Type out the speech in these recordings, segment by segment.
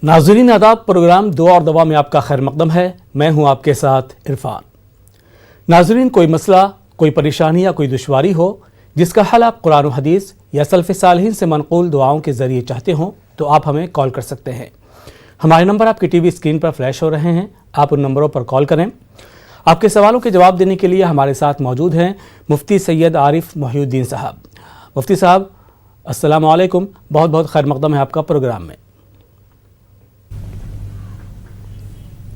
नाज़रीन आदाब, प्रोग्राम दुआ और दवा में आपका खैर मकदम है। मैं हूं आपके साथ इरफान। नाज़रीन, कोई मसला, कोई परेशानी या कोई दुश्वारी हो जिसका हल आप कुरान और हदीस या सल्फ़ सालिहीन से मनक़ूल दुआओं के ज़रिए चाहते हों तो आप हमें कॉल कर सकते हैं। हमारे नंबर आपकी टीवी स्क्रीन पर फ्लैश हो रहे हैं, आप उन नंबरों पर कॉल करें। आपके सवालों के जवाब देने के लिए हमारे साथ मौजूद हैं मुफ्ती सैयद आरिफ मोहिउद्दीन साहब। मुफ्ती साहब, अस्सलामु अलैकुम, बहुत बहुत खैर मकदम है आपका प्रोग्राम में।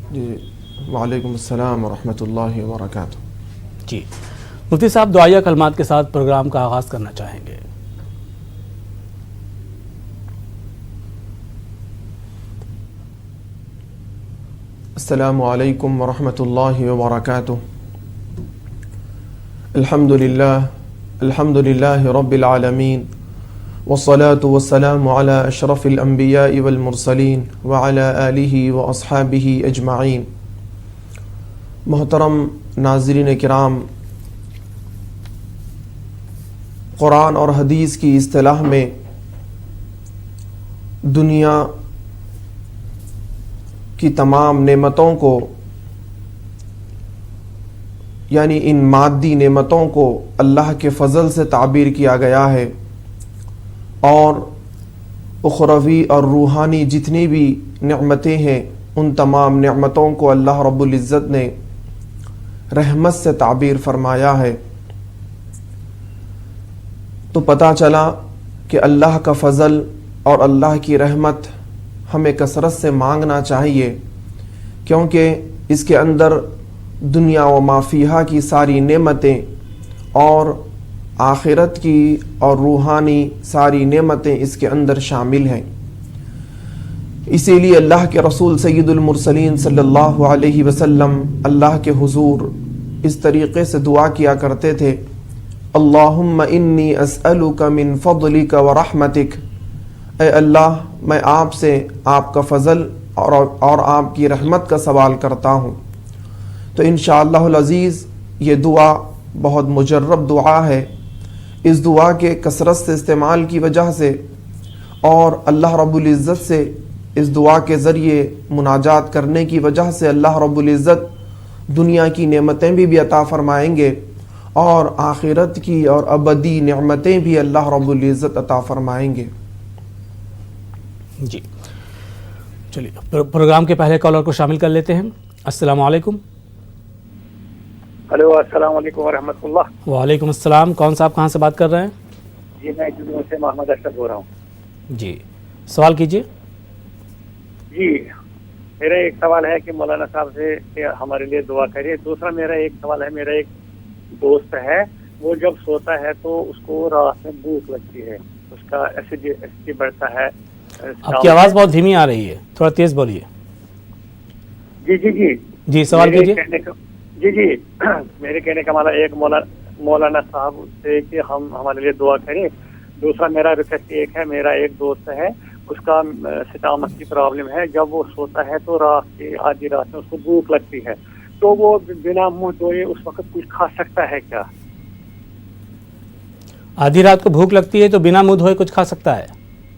जी, वालेकुम अस्सलाम व रहमतुल्लाहि व बरकातुहू। जी मुफ्ती साहब, दुआया कलमात के साथ प्रोग्राम का आगाज़ करना चाहेंगे। अस्सलामु अलैकुम व रहमतुल्लाहि व बरकातुहू। अल्हम्दुलिल्लाहि रब्बिल आलमीन वस्सलातु वस्सलामु अला अशरफिल अंबिया'i वल मुरसलीन व अला आलिहि व अस्हाबिहि अजमाइन। मोहतरम नाज़रीन किराम, कुरान और हदीस की इस्तिलाह में दुनिया की तमाम नेमतों को, यानी इन मादी नेमतों को अल्लाह के फ़ज़ल से ताबीर किया गया है और उखरवी और रूहानी जितनी भी नेमतें हैं उन तमाम नेमतों को अल्लाह रब्बुल इज़्ज़त ने रहमत से ताबीर फरमाया है। तो पता चला कि अल्लाह का फ़ज़ल और अल्लाह की रहमत हमें कसरत से मांगना चाहिए, क्योंकि इसके अंदर दुनिया व माफ़ीहा की सारी नेमतें और आखिरत की और रूहानी सारी नेमतें इसके अंदर शामिल हैं। इसीलिए अल्लाह के रसूल सय्यदुल मुरसलीन सल्लल्लाहु अलैहि वसल्लम अल्लाह के हुजूर इस तरीक़े से दुआ किया करते थे, अल्लाहुम्मा इन्नी अस्अलुका मिन फ़ज़लिका व रहमतिक। ऐ अल्लाह, मैं आपसे आपका फ़ज़ल और आपकी रहमत का सवाल करता हूँ। तो इंशाअल्लाहुल अज़ीज़ ये दुआ बहुत मुजर्रब दुआ है। इस दुआ के कसरत से इस्तेमाल की वजह से और अल्लाह रब्बुल इज़्ज़त से इस दुआ के ज़रिए मुनाजात करने की वजह से अल्लाह रब्बुल इज़्ज़त दुनिया की नेमतें भी अता फरमाएंगे और आखिरत की और अबदी नेमतें भी अल्लाह रब्बुल इज़्ज़त अता फरमाएंगे। जी चलिए, प्रोग्राम के पहले कॉलर को शामिल कर लेते हैं। अस्सलाम वालेकुम। हेलो, अस्सलाम वालेकुम व रहमतुल्लाह। वालेकुम अस्सलाम। कौन सा, आप कहाँ से बात कर रहे हैं? जी, मैं जुम्मू से मोहम्मद अशरफ बोल रहा हूँ। जी, सवाल कीजिए। जी, मेरा एक सवाल है कि मौलाना साहब से कि हमारे लिए दुआ करिए। दूसरा मेरा एक सवाल है, मेरा एक दोस्त है, वो जब सोता है तो उसको रात में भूख लगती है, उसका एसिडिटी बढ़ता है। आपकी आवाज़ बहुत धीमी आ रही है, थोड़ा तेज बोलिए। जी जी जी जी, सवाल कीजिए। जी जी मेरे कहने का मतलब एक मौलाना साहब से कि हम हमारे लिए दुआ करें। दूसरा मेरा रिक्वेस्ट एक है, मेरा एक दोस्त है, उसका स्टमक की प्रॉब्लम है। जब वो सोता है तो रात की आधी रात में उसको भूख लगती है, तो वो बिना मुंह धोए उस वक्त कुछ खा सकता है क्या? आधी रात को भूख लगती है तो बिना मुंह धोए कुछ खा सकता है?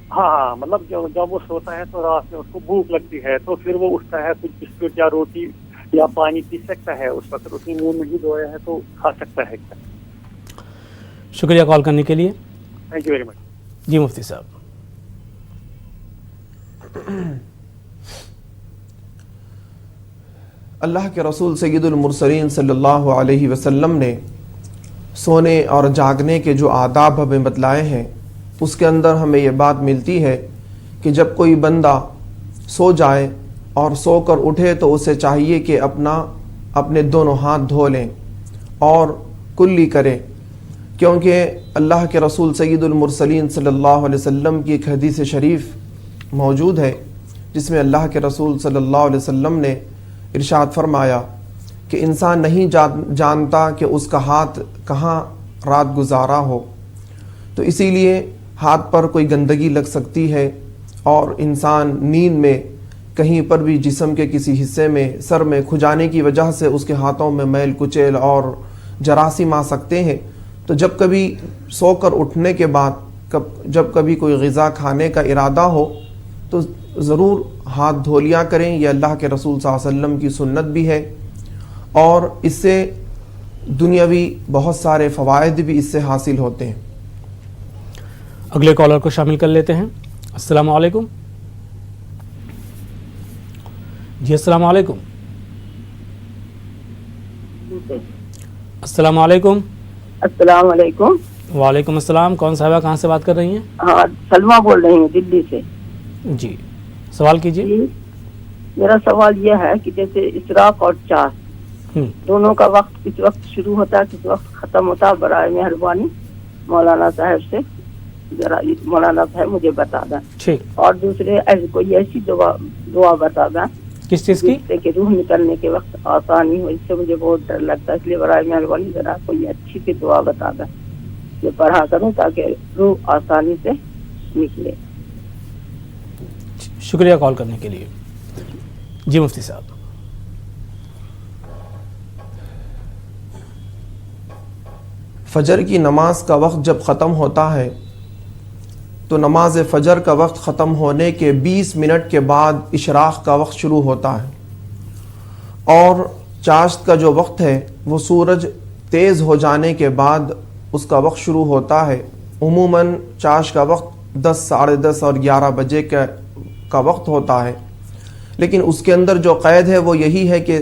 हाँ, मतलब जब वो सोता है तो रात में उसको भूख लगती है, तो फिर वो उठता है, कुछ बिस्कुट या रोटी या पानी पी सकता है, उस वक्त उसने मुंह नहीं धोया है तो खा सकता है क्या? शुक्रिया कॉल करने के लिए। Thank you very much. जी मुफ्ती साहब। अल्लाह के रसूल सय्यदुल मुरसलीन सल्लल्लाहु अलैहि वसल्लम ने सोने और जागने के जो आदाब हमें बतलाए हैं उसके अंदर हमें ये बात मिलती है कि जब कोई बंदा सो जाए और सोकर उठे तो उसे चाहिए कि अपने दोनों हाथ धो लें और कुल्ली करें, क्योंकि अल्लाह के रसूल सय्यदुल मुरसलीन सल्लल्लाहु अलैहि वसल्लम की एक हदीस शरीफ मौजूद है जिसमें अल्लाह के रसूल सल्लल्लाहु अलैहि वसल्लम ने इरशाद फरमाया कि इंसान नहीं जानता कि उसका हाथ कहाँ रात गुजारा हो। तो इसीलिए हाथ पर कोई गंदगी लग सकती है और इंसान नींद में कहीं पर भी जिस्म के किसी हिस्से में सर में खुजाने की वजह से उसके हाथों में मैल कुचैल और जरासीम आ सकते हैं। तो जब कभी सोकर उठने के बाद जब कभी कोई ग़िज़ा खाने का इरादा हो तो ज़रूर ہاتھ دھو لیا کریں، یہ اللہ کے رسول صلی اللہ علیہ وسلم کی سنت بھی ہے، اور اس سے دنیاوی بہت سارے فوائد بھی اس سے حاصل ہوتے ہیں۔ اگلے کالر کو شامل کر لیتے ہیں۔ السلام علیکم۔ جی السلام علیکم۔ السلام علیکم۔ السلام علیکم۔ وعلیکم السلام۔ کون صاحبہ کہاں سے بات کر رہی ہیں؟ ہاں سلمہ بول رہی ہوں دلی سے۔ جی سوال کیجیے۔ جی میرا سوال یہ ہے کہ جیسے اشراق اور چاش دونوں کا وقت کس وقت شروع ہوتا ہے کس وقت ختم ہوتا ہے، برائے مہربانی مولانا صاحب سے ذرا مولانا صاحب مجھے بتا دیں۔ ٹھیک۔ اور دوسرے کوئی ایسی دعا بتا دیں کس چیز کی؟ جس سے کہ روح نکلنے کے وقت آسانی ہو، اس سے مجھے بہت ڈر لگتا ہے، اس لیے برائے مہربانی ذرا کوئی اچھی سی دعا بتا دیں جو پڑھا کروں تاکہ روح آسانی سے نکلے۔ شکریہ کال کرنے کے لیے۔ جی مفتی صاحب۔ فجر کی نماز کا وقت جب ختم ہوتا ہے تو نماز فجر کا وقت ختم ہونے کے 20 منٹ کے بعد اشراق کا وقت شروع ہوتا ہے، اور چاشت کا جو وقت ہے وہ سورج تیز ہو جانے کے بعد اس کا وقت شروع ہوتا ہے۔ عموماً چاشت کا وقت 10، 10:30 اور 11 بجے کا وقت ہوتا ہے، لیکن اس کے اندر جو قید ہے وہ یہی ہے کہ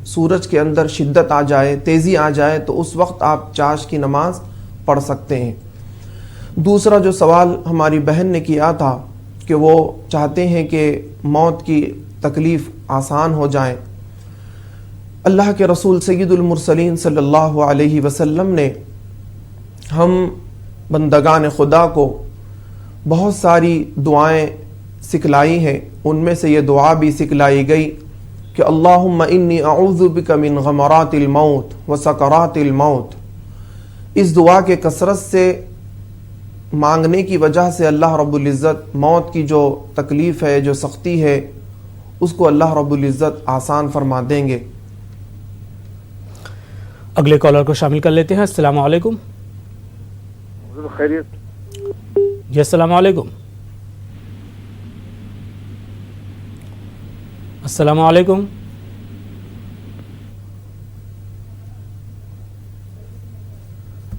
سورج کے اندر شدت آ جائے، تیزی آ جائے تو اس وقت آپ چاشت کی نماز پڑھ سکتے ہیں۔ دوسرا جو سوال ہماری بہن نے کیا تھا کہ وہ چاہتے ہیں کہ موت کی تکلیف آسان ہو جائے، اللہ کے رسول سید المرسلین صلی اللہ علیہ وسلم نے ہم بندگان خدا کو بہت ساری دعائیں سکھلائی ہیں، ان میں سے یہ دعا بھی سکھلائی گئی کہ اللہم انی اعوذ بک من غمرات الموت و سکرات الموت۔ اس دعا کے کثرت سے مانگنے کی وجہ سے اللہ رب العزت موت کی جو تکلیف ہے، جو سختی ہے، اس کو اللہ رب العزت آسان فرما دیں گے۔ اگلے کالر کو شامل کر لیتے ہیں۔ السلام علیکم۔ خیریت؟ جی السلام علیکم۔ السلام علیکم۔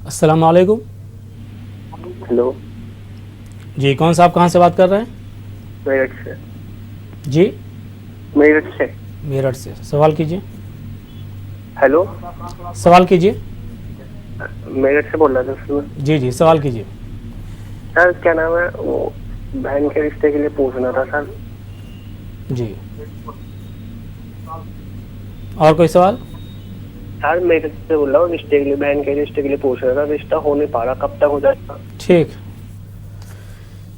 السلام علیکم۔ ہیلو، جی کون صاحب کہاں سے بات کر رہے ہیں؟ میرٹھ سے۔ جی میرٹھ سے۔ میرٹھ سے۔ سوال کیجیے۔ ہیلو، سوال کیجیے۔ میرٹھ سے بول رہا تھا سر۔ جی جی سوال کیجیے۔ سر کیا نام ہے، وہ بہن کے رشتے کے لیے پوچھنا تھا سر۔ جی اور کوئی سوال؟ سر میرٹھ سے بول رہا ہوں، رشتے کے لیے، بہن کے رشتے کے لیے پوچھ رہا تھا، رشتہ ہو نہیں پا رہا، کب تک ہو جائے گا؟ ٹھیک۔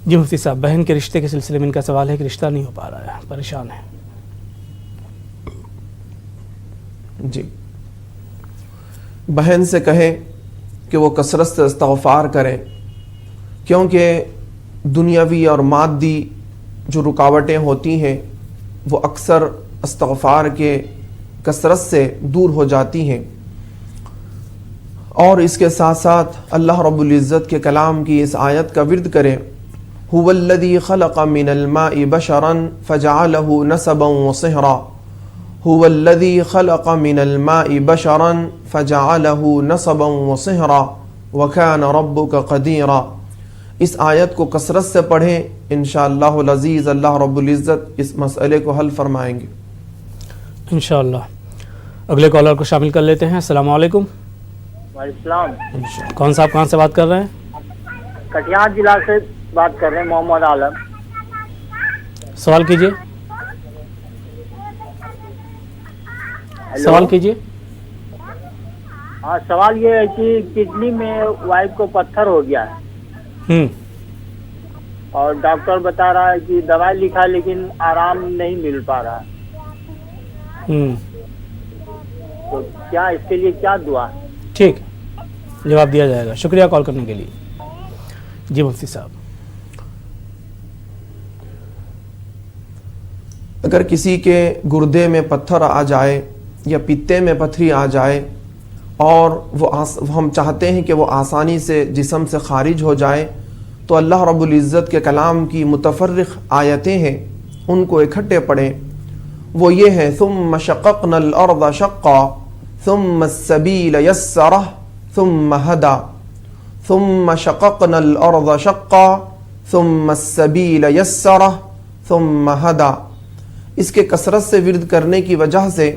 جی مفتی صاحب، بہن کے رشتے کے سلسلے میں ان کا سوال ہے کہ رشتہ نہیں ہو پا رہا ہے، پریشان ہے۔ جی بہن سے کہیں کہ وہ کثرت سے استغفار کریں، کیونکہ دنیاوی اور مادی جو رکاوٹیں ہوتی ہیں وہ اکثر استغفار کے کثرت سے دور ہو جاتی ہیں، اور اس کے ساتھ ساتھ اللہ رب العزت کے کلام کی اس آیت کا ورد کریں، هو الذی خلق من الماء بشرا فجعله نسبا وصہرا، هو الذی خلق من الماء بشرا فجعله نسبا وصہرا وکان ربک قدیرا۔ اس آیت کو کثرت سے پڑھیں، انشاءاللہ العزیز اللہ رب العزت اس مسئلے کو حل فرمائیں گے انشاءاللہ۔ اگلے کالر کو شامل کر لیتے ہیں۔ السلام علیکم۔ وعلیکم السلام۔ کون صاحب کہاں سے بات کر رہے ہیں؟ کٹیہار ضلع سے بات کر رہے ہیں، محمد عالم۔ سوال کیجیے۔ سوال کیجیے۔ ہاں سوال یہ ہے کہ کڈنی میں وائف کو پتھر ہو گیا ہے، اور ڈاکٹر بتا رہا ہے کہ دوائی لکھا ہے لیکن آرام نہیں مل پا رہا ہے، تو کیا اس کے لیے کیا دعا؟ ٹھیک، جواب دیا جائے گا۔ شکریہ کال کرنے کے لیے۔ جی مفتی صاحب۔ اگر کسی کے گردے میں پتھر آ جائے یا پتے میں پتھری آ جائے اور ہم چاہتے ہیں کہ وہ آسانی سے جسم سے خارج ہو جائے، تو اللہ رب العزت کے کلام کی متفرق آیتیں ہیں، ان کو اکٹھے پڑھیں، وہ یہ ہیں ثم شققنا الارض شقا ثم السبیل یسرہ ثم ہدا، ثم شققنا الارض شقا ثم السبیل یسرہ ثم ہدا۔ اس کے کثرت سے ورد کرنے کی وجہ سے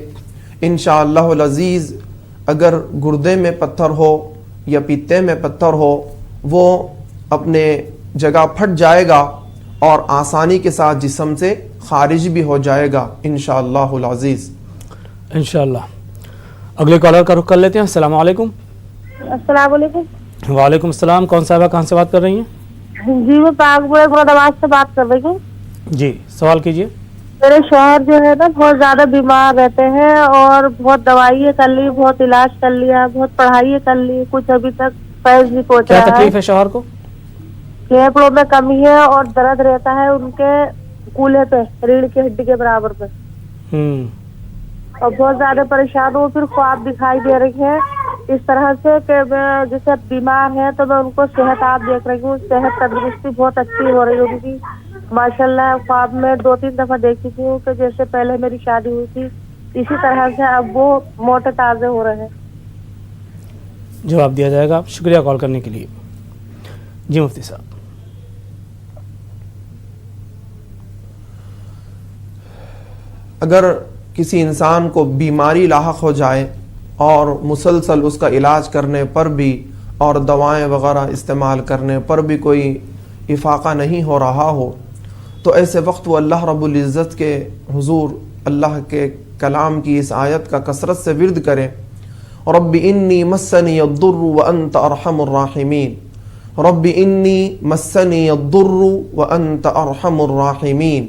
انشاءاللہ العزیز اگر گردے میں پتھر ہو یا پیتے میں پتھر ہو وہ اپنے جگہ پھٹ جائے گا اور آسانی کے ساتھ جسم سے خارج بھی ہو جائے گا انشاءاللہ العزیز۔ انشاءاللہ اگلے کالر کا رخ کر لیتے ہیں۔ السلام علیکم۔ السلام علیکم۔ وعلیکم السلام، کون صاحبہ کہاں سے بات کر رہی ہیں؟ جی میں پاک مراد آباد سے بات کر رہی ہوں۔ جی سوال کیجئے۔ میرے شوہر جو ہے نا بہت زیادہ بیمار رہتے ہیں اور بہت دوائیں کر لی، بہت علاج کر لیا، بہت پڑھائی کر لی، کچھ ابھی تک فیض نہیں پہنچا کیا ہے۔ تکلیف ہے شوہر کو؟ پھیپڑوں میں کمی ہے اور درد رہتا ہے ان کے کولے پہ، ریڑھ کی ہڈی کے برابر پہ، اور بہت زیادہ پریشان ہوں۔ پھر خواب دکھائی دے رہی ہے اس طرح سے کہ میں جیسے بیمار ہے تو میں ان کو صحت آپ دیکھ رہی ہوں، صحت تندرستی بہت اچھی ہو رہی ہے ان کی ماشاءاللہ۔ خواب میں 2-3 دفعہ دیکھ چکی ہوں کہ جیسے پہلے میری شادی ہوئی تھی اسی طرح سے اب وہ موٹے تازے ہو رہے ہیں۔ جواب دیا جائے گا، شکریہ کال کرنے کے لیے۔ جی مفتی صاحب۔ اگر کسی انسان کو بیماری لاحق ہو جائے اور مسلسل اس کا علاج کرنے پر بھی اور دوائیں وغیرہ استعمال کرنے پر بھی کوئی افاقہ نہیں ہو رہا ہو تو ایسے وقت وہ اللہ رب العزت کے حضور اللہ کے کلام کی اس آیت کا کثرت سے ورد کرے، رب انی مسنی الضر وانت ارحم الراحمین، رب انی مسنی الضر وانت ارحم الراحمین۔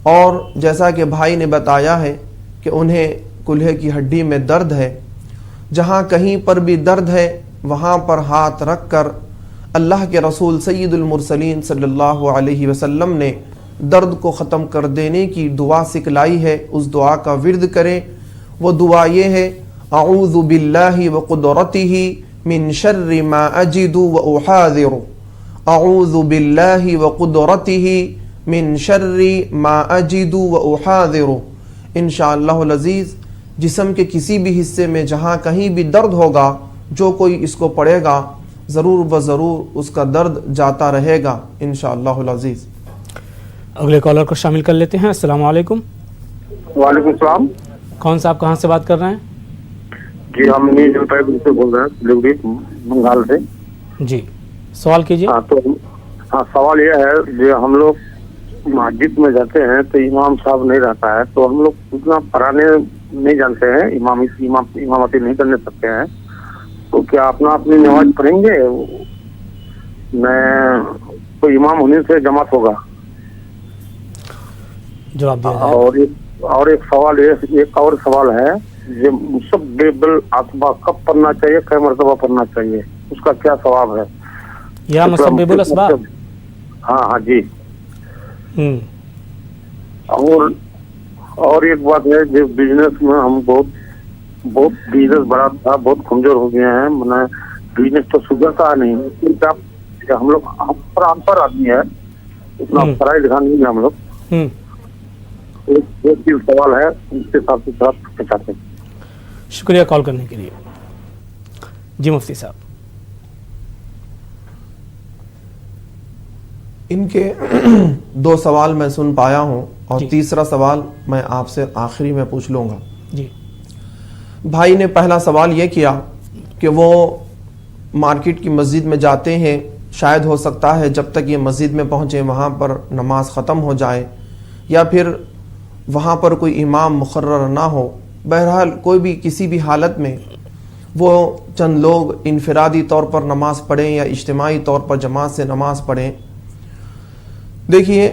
اور جیسا کہ بھائی نے بتایا ہے کہ انہیں کلہے کی ہڈی میں درد ہے، جہاں کہیں پر بھی درد ہے وہاں پر ہاتھ رکھ کر اللہ کے رسول سید المرسلین صلی اللہ علیہ وسلم نے درد کو ختم کر دینے کی دعا سکھلائی ہے، اس دعا کا ورد کریں۔ وہ دعا یہ ہے، اعوذ باللہ وقدرتہ من شر ما اجد واحاذر، اعوذ باللہ وقدرتہ من شر ما اجد واحاذر۔ انشاءاللہ العزیز جسم کے کسی بھی حصے میں جہاں کہیں بھی درد ہوگا، جو کوئی اس کو پڑھے گا ضرور بضرور اس کا درد جاتا رہے گا انشاءاللہ العزیز۔ اگلے کالر کو شامل کر لیتے ہیں۔ السلام علیکم۔ وعلیکم السلام۔ کون صاحب کہاں سے بات کر رہے ہیں؟ جی ہم نیز سے بول رہے ہیں، سلیگوڑی بنگال سے۔ جی سوال کیجئے۔ ہاں سوال یہ ہے کہ ہم لوگ مسجد میں جاتے ہیں تو امام صاحب نہیں رہتا ہے تو ہم لوگ اتنا پڑھانے نہیں جانتے ہیں، امامتی نہیں کرنے سکتے ہیں، تو کیا اپنی نماز پڑھیں گے؟ میں کوئی امام ہونے سے جماعت ہوگا؟ جواب دیا جائے۔ اور ایک اور سوال ہے، یہ مسبب الاسباب کب پڑھنا چاہیے، کئی مرتبہ پڑھنا چاہیے، اس کا کیا ثواب ہے؟ یا مسبب الاسباب؟ ہاں جی۔ اور ایک بات ہے، جو بزنس میں ہم بہت بزنس بڑا تھا، بہت کمزور ہو گئے ہیں، میں بزنس تو سدھرتا نہیں، ہم لوگ ان پڑھ آدمی ہے، اتنا پڑھائی لکھا نہیں ہے ہم لوگ۔ ایک سوال ہے، اس کے ساتھ چاہتے ہیں۔ شکریہ کال کرنے کے لیے۔ جی مفتی صاحب۔ ان کے 2 سوال میں سن پایا ہوں اور تیسرا سوال میں آپ سے آخری میں پوچھ لوں گا۔ جی بھائی نے پہلا سوال یہ کیا کہ وہ مارکیٹ کی مسجد میں جاتے ہیں، شاید ہو سکتا ہے جب تک یہ مسجد میں پہنچے وہاں پر نماز ختم ہو جائے یا پھر وہاں پر کوئی امام مقرر نہ ہو، بہرحال کوئی بھی کسی بھی حالت میں وہ چند لوگ انفرادی طور پر نماز پڑھیں یا اجتماعی طور پر جماعت سے نماز پڑھیں۔ دیکھیے،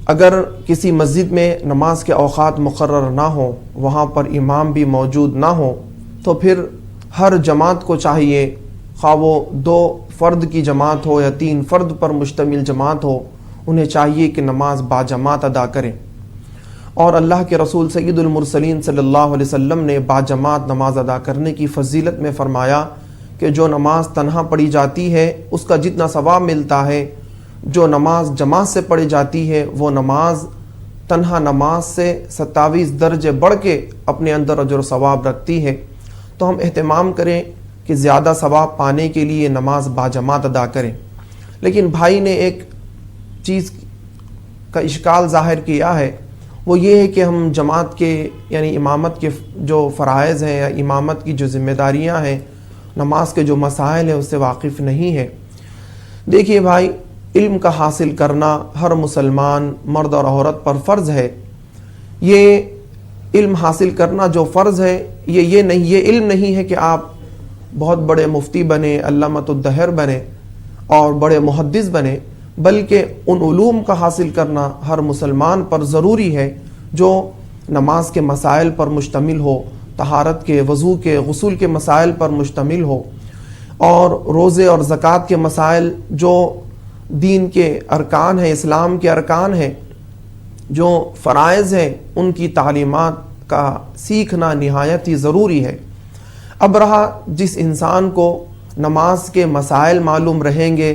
اگر کسی مسجد میں نماز کے اوقات مقرر نہ ہوں، وہاں پر امام بھی موجود نہ ہو، تو پھر ہر جماعت کو چاہیے، خواہ وہ 2 فرد کی جماعت ہو یا 3 فرد پر مشتمل جماعت ہو، انہیں چاہیے کہ نماز با جماعت ادا کریں۔ اور اللہ کے رسول سید المرسلین صلی اللہ علیہ وسلم نے با جماعت نماز ادا کرنے کی فضیلت میں فرمایا کہ جو نماز تنہا پڑھی جاتی ہے اس کا جتنا ثواب ملتا ہے، جو نماز جماعت سے پڑھی جاتی ہے وہ نماز तन्हा नमाज से 27 दर्जे बढ़ के अपने अंदर अजर सवाब रखती है। तो हम एहतमाम करें कि ज़्यादा सवाब पाने के लिए नमाज बाजमात अदा करें। लेकिन भाई ने एक चीज़ का इश्काल ज़ाहिर किया है, वो ये है कि हम जमात के यानी इमामत के जो फ़राइज़ हैं या इमामत की जो ज़िम्मेदारियाँ हैं, नमाज के जो मसाइल हैं उससे वाकिफ़ नहीं है। देखिए भाई, इल्म का हासिल करना हर मुसलमान मर्द और औरत पर फ़र्ज़ है। ये इल्म हासिल करना जो फ़र्ज़ है ये इल्म नहीं है कि आप बहुत बड़े मुफ्ती बने, अल्लामतुद्दहर बने और बड़े मुहद्दिस बने, बल्कि उन उलूम का हासिल करना हर मुसलमान पर ज़रूरी है जो नमाज के मसाइल पर मुश्तमिल हो, तहारत के, वज़ू के, गुस्ल के मसाइल पर मुश्तमिल हो, और रोज़े और ज़कात के मसाइल जो दीन के अरकान हैं, इस्लाम के अरकान हैं, जो फ़राइज़ हैं, उनकी तालीमात का सीखना निहायत ही ज़रूरी है। अब रहा जिस इंसान को नमाज के मसाइल मालूम रहेंगे,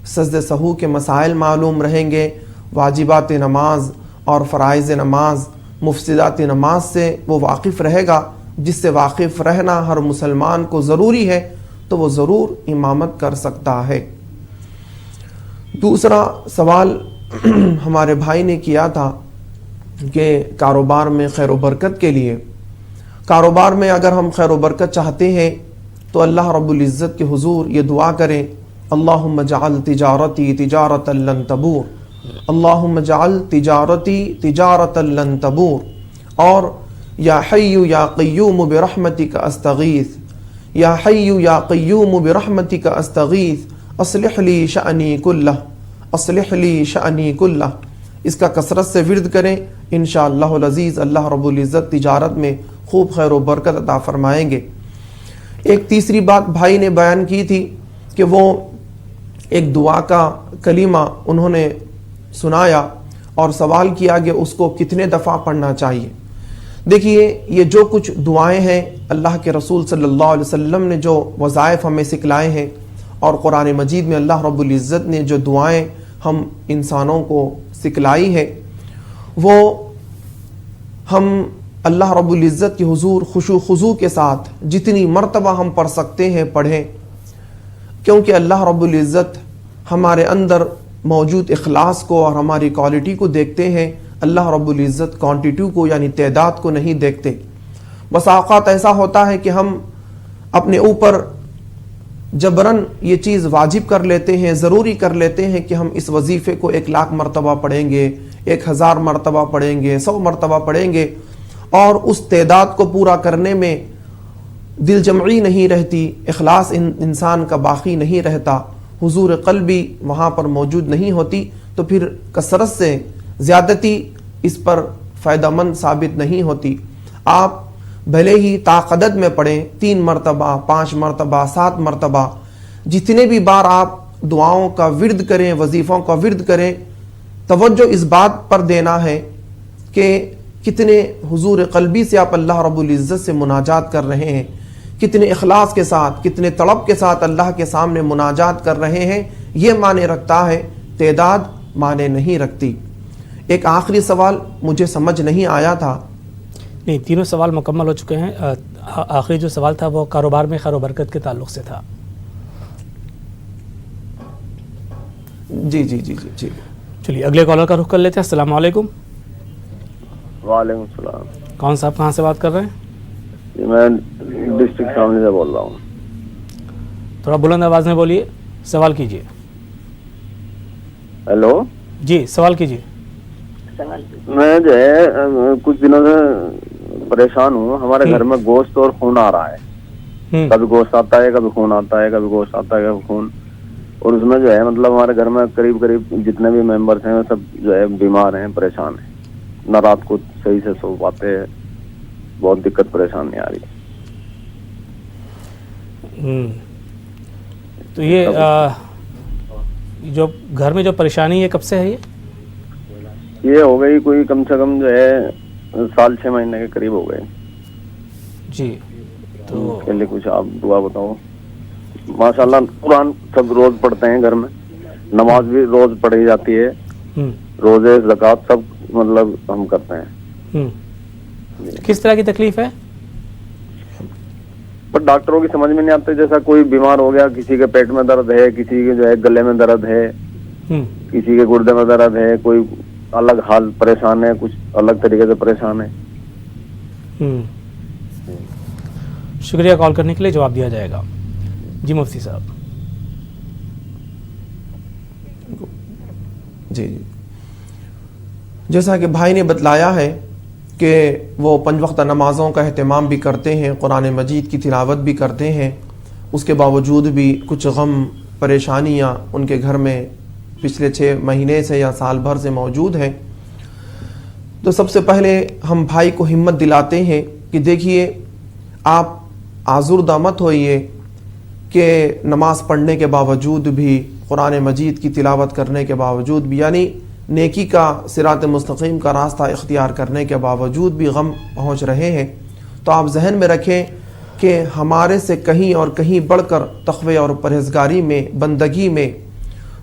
सजदे सहू के मसाइल मालूम रहेंगे, वाजिबात नमाज और फ़राइज़ नमाज, मुफ्सिदात नमाज से वो वाकिफ़ रहेगा, जिससे वाकिफ़ रहना हर मुसलमान को ज़रूरी है, तो वो ज़रूर इमामत कर सकता है। दूसरा सवाल हमारे भाई ने किया था कि कारोबार में खैर व बरकत के लिए, कारोबार में अगर हम खैर व बरकत चाहते हैं तो अल्लाह रब्बुल इज़्ज़त के हुजूर ये दुआ करें, अल्लाहुम्मा जअल तिजारती तिजारतन लन तबूर, अल्लाहुम्मा जअल तिजारती तिजारतन लन तबूर, और या हय्यु या क़य्यूम बिरहमतिका अस्तगीथ, या हय्यु या क़य्यूम बिरहमतिका अस्तगीथ, अस्लिह ली शअनी कुल्लह, अस्लिह ली शअनी कुल्लह। इसका कसरत से विर्द करें, इंशाअल्लाहुल अज़ीज़ अल्लाह रब्बुल इज़्ज़त तिजारत में खूब खैर व बरकत अता फरमाएंगे। एक तीसरी बात भाई ने बयान की थी कि वो एक दुआ का कलीमा उन्होंने सुनाया और सवाल किया कि उसको कितने दफ़ा पढ़ना चाहिए। देखिए, ये जो कुछ दुआएं हैं अल्लाह के रसूल सल्लल्लाहु अलैहि वसल्लम ने जो वज़ाइफ हमें सिखलाए हैं, और कुरान मजीद में अल्लाह रब्बुल इज़्ज़त ने जो दुआएं हम इंसानों को सिखलाई है, वो हम अल्लाह रब्बुल इज़्ज़त के हुजूर खुशू खुजू के साथ जितनी मर्तबा हम पढ़ सकते हैं पढ़ें, क्योंकि अल्लाह रब्बुल इज़्ज़त हमारे अंदर मौजूद इखलास को और हमारी क्वालिटी को देखते हैं। अल्लाह रब्बुल इज़्ज़त क्वांटिटी को यानी तादाद को नहीं देखते। बस औक़ात ऐसा होता है कि हम अपने ऊपर जबरन ये चीज़ वाजिब कर लेते हैं, ज़रूरी कर लेते हैं कि हम इस वजीफ़े को 1,00,000 मरतबा पढ़ेंगे, 1,000 मरतबा पढ़ेंगे, 100 मरतबा पढ़ेंगे, और उस तादाद को पूरा करने में दिल जमई नहीं रहती, इखलास इंसान का बाकी नहीं रहता, हुजूर क़ल्बी वहाँ पर मौजूद नहीं होती, तो फिर कसरत से ज़्यादती इस पर फ़ायदेमंद साबित नहीं होती। आप भले ही ताक़दद में पढ़ें, 3 मरतबा, 5 मरतबा, 7 मरतबा, जितने भी बार आप दुआओं का विर्द करें, वजीफ़ों का विर्द करें, तवज्जो इस बात पर देना है कि कितने हुजूर क़ल्बी से आप अल्लाह रब्बुल इज़्ज़त से मुनाजात कर रहे हैं, कितने इखलास के साथ, कितने तड़प के साथ अल्लाह के सामने मुनाजात कर रहे हैं, ये माने रखता है, तादाद माने नहीं रखती। एक आखिरी सवाल मुझे समझ नहीं आया था। नहीं, तीनों सवाल मुकम्मल हो चुके हैं। आखिरी जो सवाल था वो कारोबार में खैर व बरकत के ताल्लुक़ से था। जी जी जी जी जी चलिए अगले कॉलर का रुख कर लेते हैं। अस्सलाम वालेकुम। वालेकुम सलाम। कौन साहब कहाँ से बात कर रहे हैं? जी मैं डिस्ट्रिक्ट शामली से बोल रहा हूँ। थोड़ा बुलंद आवाज़ में बोलिए, सवाल कीजिए। हेलो जी, सवाल कीजिए। मैं जो है कुछ दिनों से परेशान हूँ। हमारे घर में गोश्त और खून आ रहा है। कभी गोश्त आता है, कभी खून आता है, कभी गोश्त आता है, कभी खून। और उसमें जो है मतलब हमारे घर में करीब करीब जितने भी मेंबर्स हैं सब जो है बीमार हैं, परेशान हैं, न रात को सही से सो पाते हैं, बहुत दिक्कत परेशानी आ रही है। तो ये जो घर में जो परेशानी है कब से है ये हो गई कोई कम से कम जो है 6 महीने के करीब हो गए जी। तो के लिए कुछ आप दुआ बताओ। माशाल्लाह कुरान सब रोज पढ़ते हैं घर में, नमाज भी रोज पढ़ी जाती है, रोजे ज़कात सब मतलब हम करते हैं। किस तरह की तकलीफ है? पर डॉक्टरों की समझ में नहीं आते, जैसा कोई बीमार हो गया, किसी के पेट में दर्द है, किसी के जो है गले में दर्द है, किसी के गुर्दे में दर्द है, कोई अलग हाल परेशान है, कुछ अलग तरीके से परेशान है। शुक्रिया कॉल करने के लिए, जवाब दिया जाएगा। जी मुफ्ती साहब। जी जी, जैसा कि भाई ने बतलाया है कि वो 5 वक्त नमाज़ों का अहतमाम भी करते हैं, कुरान मजीद की तिलावत भी करते हैं, उसके बावजूद भी कुछ गम परेशानियाँ उनके घर में पिछले 6 महीने से या साल भर से मौजूद हैं। तो सबसे पहले हम भाई को हिम्मत दिलाते हैं कि देखिए, आप आज़ुर्दा मत होइए कि नमाज पढ़ने के बावजूद भी, कुरान मजीद की तिलावत करने के बावजूद भी, यानी नेकी का सिरात मुस्तकीम का रास्ता इख्तियार करने के बावजूद भी गम पहुँच रहे हैं। तो आप जहन में रखें कि हमारे से कहीं और कहीं बढ़कर तक़वे और परहेज़गारी में, बंदगी में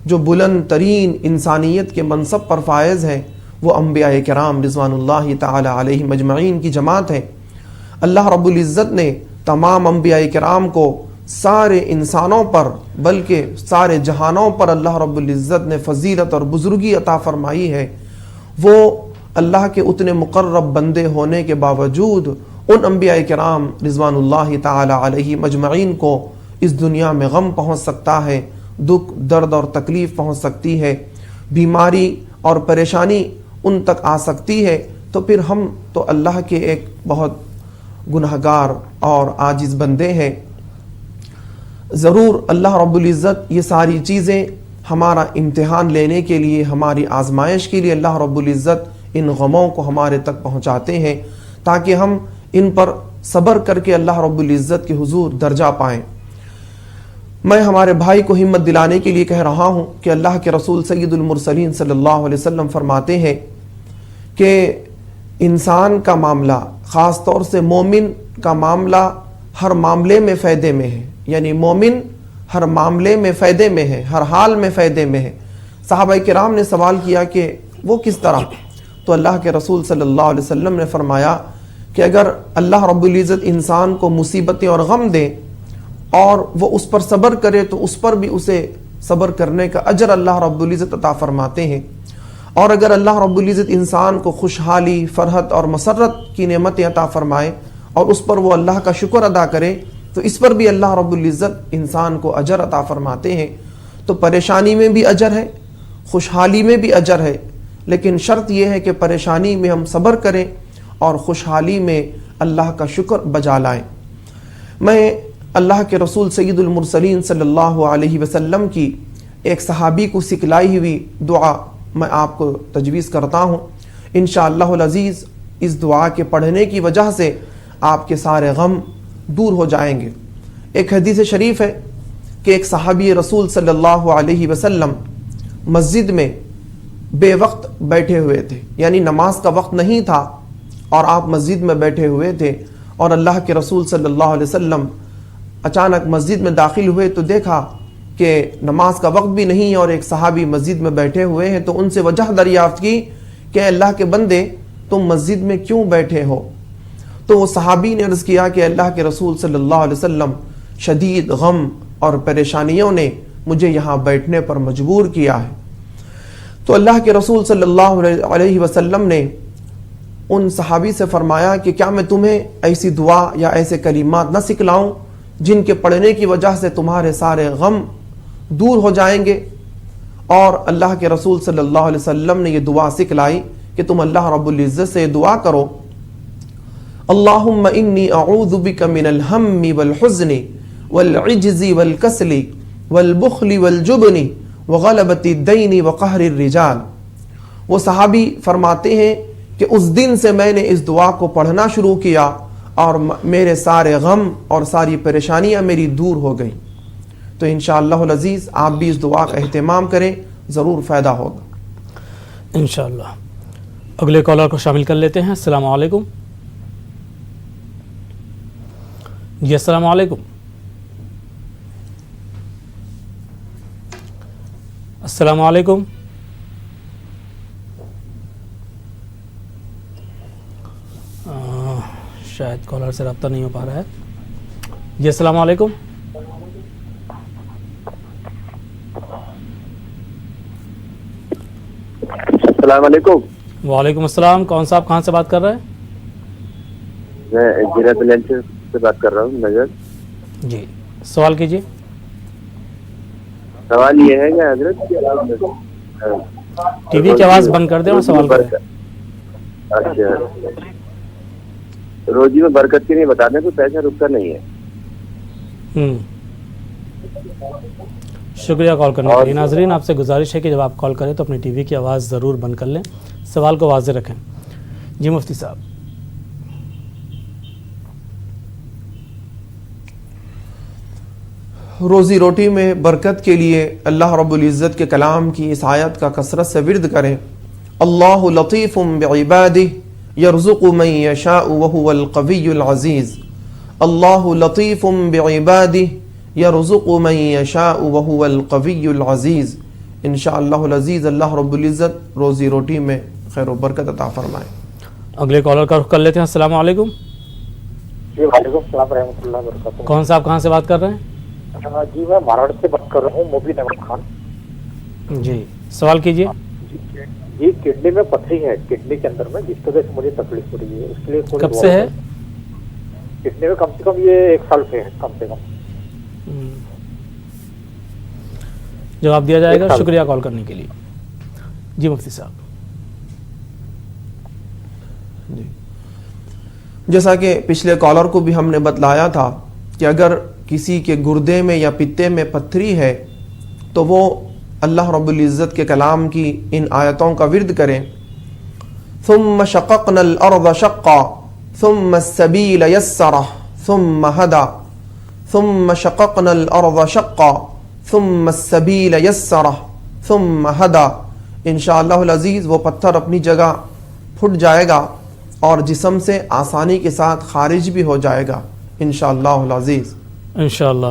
जो बुलंद तरीन इंसानियत के मनसब पर फायज़ हैं, वो अंबिया किराम रिज़वानुल्लाहि ताला अलैहिम अजमईन की जमात है। अल्लाह रब्बुल इज़्ज़त ने तमाम अंबिया किराम को सारे इंसानों पर, बल्कि सारे जहानों पर अल्लाह रब्बुल इज़्ज़त ने फजीलत और बुज़ुर्गी अता फरमाई है। वो अल्लाह के उतने मुक़र्रब बंदे होने के बावजूद उन अंबिया किराम रिज़वानुल्लाहि ताला अलैहिम अजमईन को इस दुनिया में गम पहुँच सकता है, दुख, दर्द और तकलीफ़ पहुँच सकती है, बीमारी और परेशानी उन तक आ सकती है। तो फिर हम तो अल्लाह के एक बहुत गुनहगार और आजिज़ बंदे हैं। ज़रूर अल्लाह रब्बुल इज़्ज़त ये सारी चीज़ें हमारा इम्तिहान लेने के लिए, हमारी आजमाइश के लिए अल्लाह रब्बुल इज़्ज़त इन गमों को हमारे तक पहुँचाते हैं, ताकि हम इन पर सब्र करके अल्लाह रब्बुल इज़्ज़त के हुजूर दर्जा पाएँ। मैं हमारे भाई को हिम्मत दिलाने के लिए कह रहा हूँ कि अल्लाह के रसूल सय्यदुल मुरसलीन सल्लल्लाहु अलैहि वसल्लम फरमाते हैं कि इंसान का मामला, ख़ास तौर से मोमिन का मामला, हर मामले में फ़ायदे में है। यानी मोमिन हर मामले में फ़ायदे में है, हर हाल में फ़ायदे में है। सहाबा किराम ने सवाल किया कि वो किस तरह? तो अल्लाह के रसूल सल्लल्लाहु अलैहि वसल्लम ने फरमाया कि अगर अल्लाह रब्बुल इज़्ज़त इंसान को मुसीबतें और गम दे और वो उस पर सब्र करे, तो उस पर भी उसे सब्र करने का अजर अल्लाह रब्बुल इज़्ज़त अता फरमाते हैं। और अगर अल्लाह रब्बुल इज़्ज़त इंसान को खुशहाली, फरहत और मसरत की नेमतें अता फरमाए और उस पर वो अल्लाह का शुक्र अदा करे, तो इस पर भी अल्लाह रब्बुल इज़्ज़त इंसान को अजर अता फरमाते हैं। तो परेशानी में भी अजर है, खुशहाली में भी अजर है, लेकिन शर्त यह है कि परेशानी में हम सब्र करें और खुशहाली में अल्लाह का शुक्र बजा लाएं। मैं अल्लाह के रसूल सय्यदुल मुरसलीन सल्लल्लाहु अलैहि वसल्लम की एक सहाबी को सिखलाई हुई दुआ मैं आपको तजवीज़ करता हूँ। इंशाअल्लाहुल अज़ीज़ इस दुआ के पढ़ने की वजह से आपके सारे गम दूर हो जाएंगे। एक हदीस शरीफ है कि एक सहाबी रसूल सल्लल्लाहु अलैहि वसल्लम मस्जिद में बेवक्त बैठे हुए थे, यानी नमाज का वक्त नहीं था और आप मस्जिद में बैठे हुए थे, और अल्लाह के रसूल सल्लल्लाहु अलैहि वसल्लम अचानक मस्जिद में दाखिल हुए तो देखा कि नमाज का वक्त भी नहीं और एक सहाबी मस्जिद में बैठे हुए हैं। तो उनसे वजह दरियाफ्त की कि अल्लाह के बंदे, तुम मस्जिद में क्यों बैठे हो? तो वो सहाबी ने अर्ज़ किया कि अल्लाह के रसूल सल्लल्लाहु अलैहि वसल्लम, शदीद गम और परेशानियों ने मुझे यहाँ बैठने पर मजबूर किया है। तो अल्लाह के रसूल सल्लल्लाहु अलैहि वसल्लम ने उन सहाबी से फरमाया कि क्या मैं तुम्हें ऐसी दुआ या ऐसे कलिमात न सिखलाऊं जिनके पढ़ने की वजह से तुम्हारे सारे गम दूर हो जाएंगे? और अल्लाह के रसूल सल्लल्लाहु अलैहि वसल्लम ने ये दुआ सिखलाई कि तुम अल्लाह रब्बुल इज़्ज़त से दुआ करो, अल्लाहुम्मा इन्नी अऊज़ु बिका मिनल हम्मी वल हुज़्नि वल इज्ज़ि वल कसली वल बुख़्लि वल जुब्नि व ग़लबति दैनि व क़हरिर रिजाल। वो सहाबी फरमाते हैं कि उस दिन से मैंने इस दुआ को पढ़ना शुरू किया और मेरे सारे गम और सारी परेशानियां मेरी दूर हो गई। तो इंशाअल्लाहुल अज़ीज़ आप भी इस दुआ का एहतमाम करें, ज़रूर फ़ायदा होगा इंशाअल्लाह। अगले कॉलर को शामिल कर लेते हैं। अस्सलाम वालेकुम जी। अस्सलाम वालेकुम। अस्सलाम वालेकुम। شاید کالر سے رابطہ نہیں ہو پا رہا ہے. جی السلام علیکم. السلام علیکم. وعلیکم السلام. کون صاحب کہاں سے بات کر رہے ہیں؟ میں انجینئر لینچ سے بات کر رہا ہوں نظر. جی سوال کیجیے. سوال یہ ہے کہ حضرت ٹی وی کی آواز بند کر دیں اور سوال کریں. اچھا روزی میں برکت کے لیے بتا دیں تو پیسہ رکتا نہیں ہے. شکریہ کال کرنے کے لیے. ناظرین آپ سے گزارش ہے کہ جب آپ کال کریں تو اپنی ٹی وی کی آواز ضرور بند کر لیں, سوال کو واضح رکھیں. جی مفتی صاحب. روزی روٹی میں برکت کے لیے اللہ رب العزت کے کلام کی اس آیت کا کثرت سے ورد کریں. اللہ لطیف بعبادہ یرزق من یشاء وہو القوی العزیز. اللہ لطیف بعبادہ یرزق من یشاء وہو القوی العزیز. انشاءاللہ العزیز اللہ رب العزت روزی روٹی میں خیر و برکت عطا فرمائے. اگلے کالر کا رخ کر لیتے ہیں. السلام علیکم. جی وعلیکم السلام رحمۃ اللہ وبرکاتہ. کون صاحب کہاں سے بات کر رہے ہیں؟ جی میں مارواڑ سے بات کر رہا ہوں, مبین احمد خان. جی سوال کیجیے. جی کڈنی میں پتھری ہے کڈنی کے اندر میں, جس وجہ سے مجھے تکلیف ہو رہی ہے. اس کے لیے کب سے ہے؟ کڈنی میں کم سے کم یہ 1 سال سے ہے کم سے کم. جواب دیا جائے گا. شکریہ کال کرنے کے لیے. جی مفتی صاحب. جی جیسا کہ پچھلے کالر کو بھی ہم نے بتلایا تھا کہ اگر کسی کے گردے میں یا پتے میں پتھری ہے تو وہ اللہ رب العزت کے کلام کی ان آیتوں کا ورد کریں. ثم شققنا الارض شقا ثم السبیل یسرہ ثم ہدا. ثم شققنا الارض شقا ثم السبیل یسرہ ثم ہدا. انشاءاللہ العزیز وہ پتھر اپنی جگہ پھٹ جائے گا اور جسم سے آسانی کے ساتھ خارج بھی ہو جائے گا انشاءاللہ العزیز. انشاءاللہ.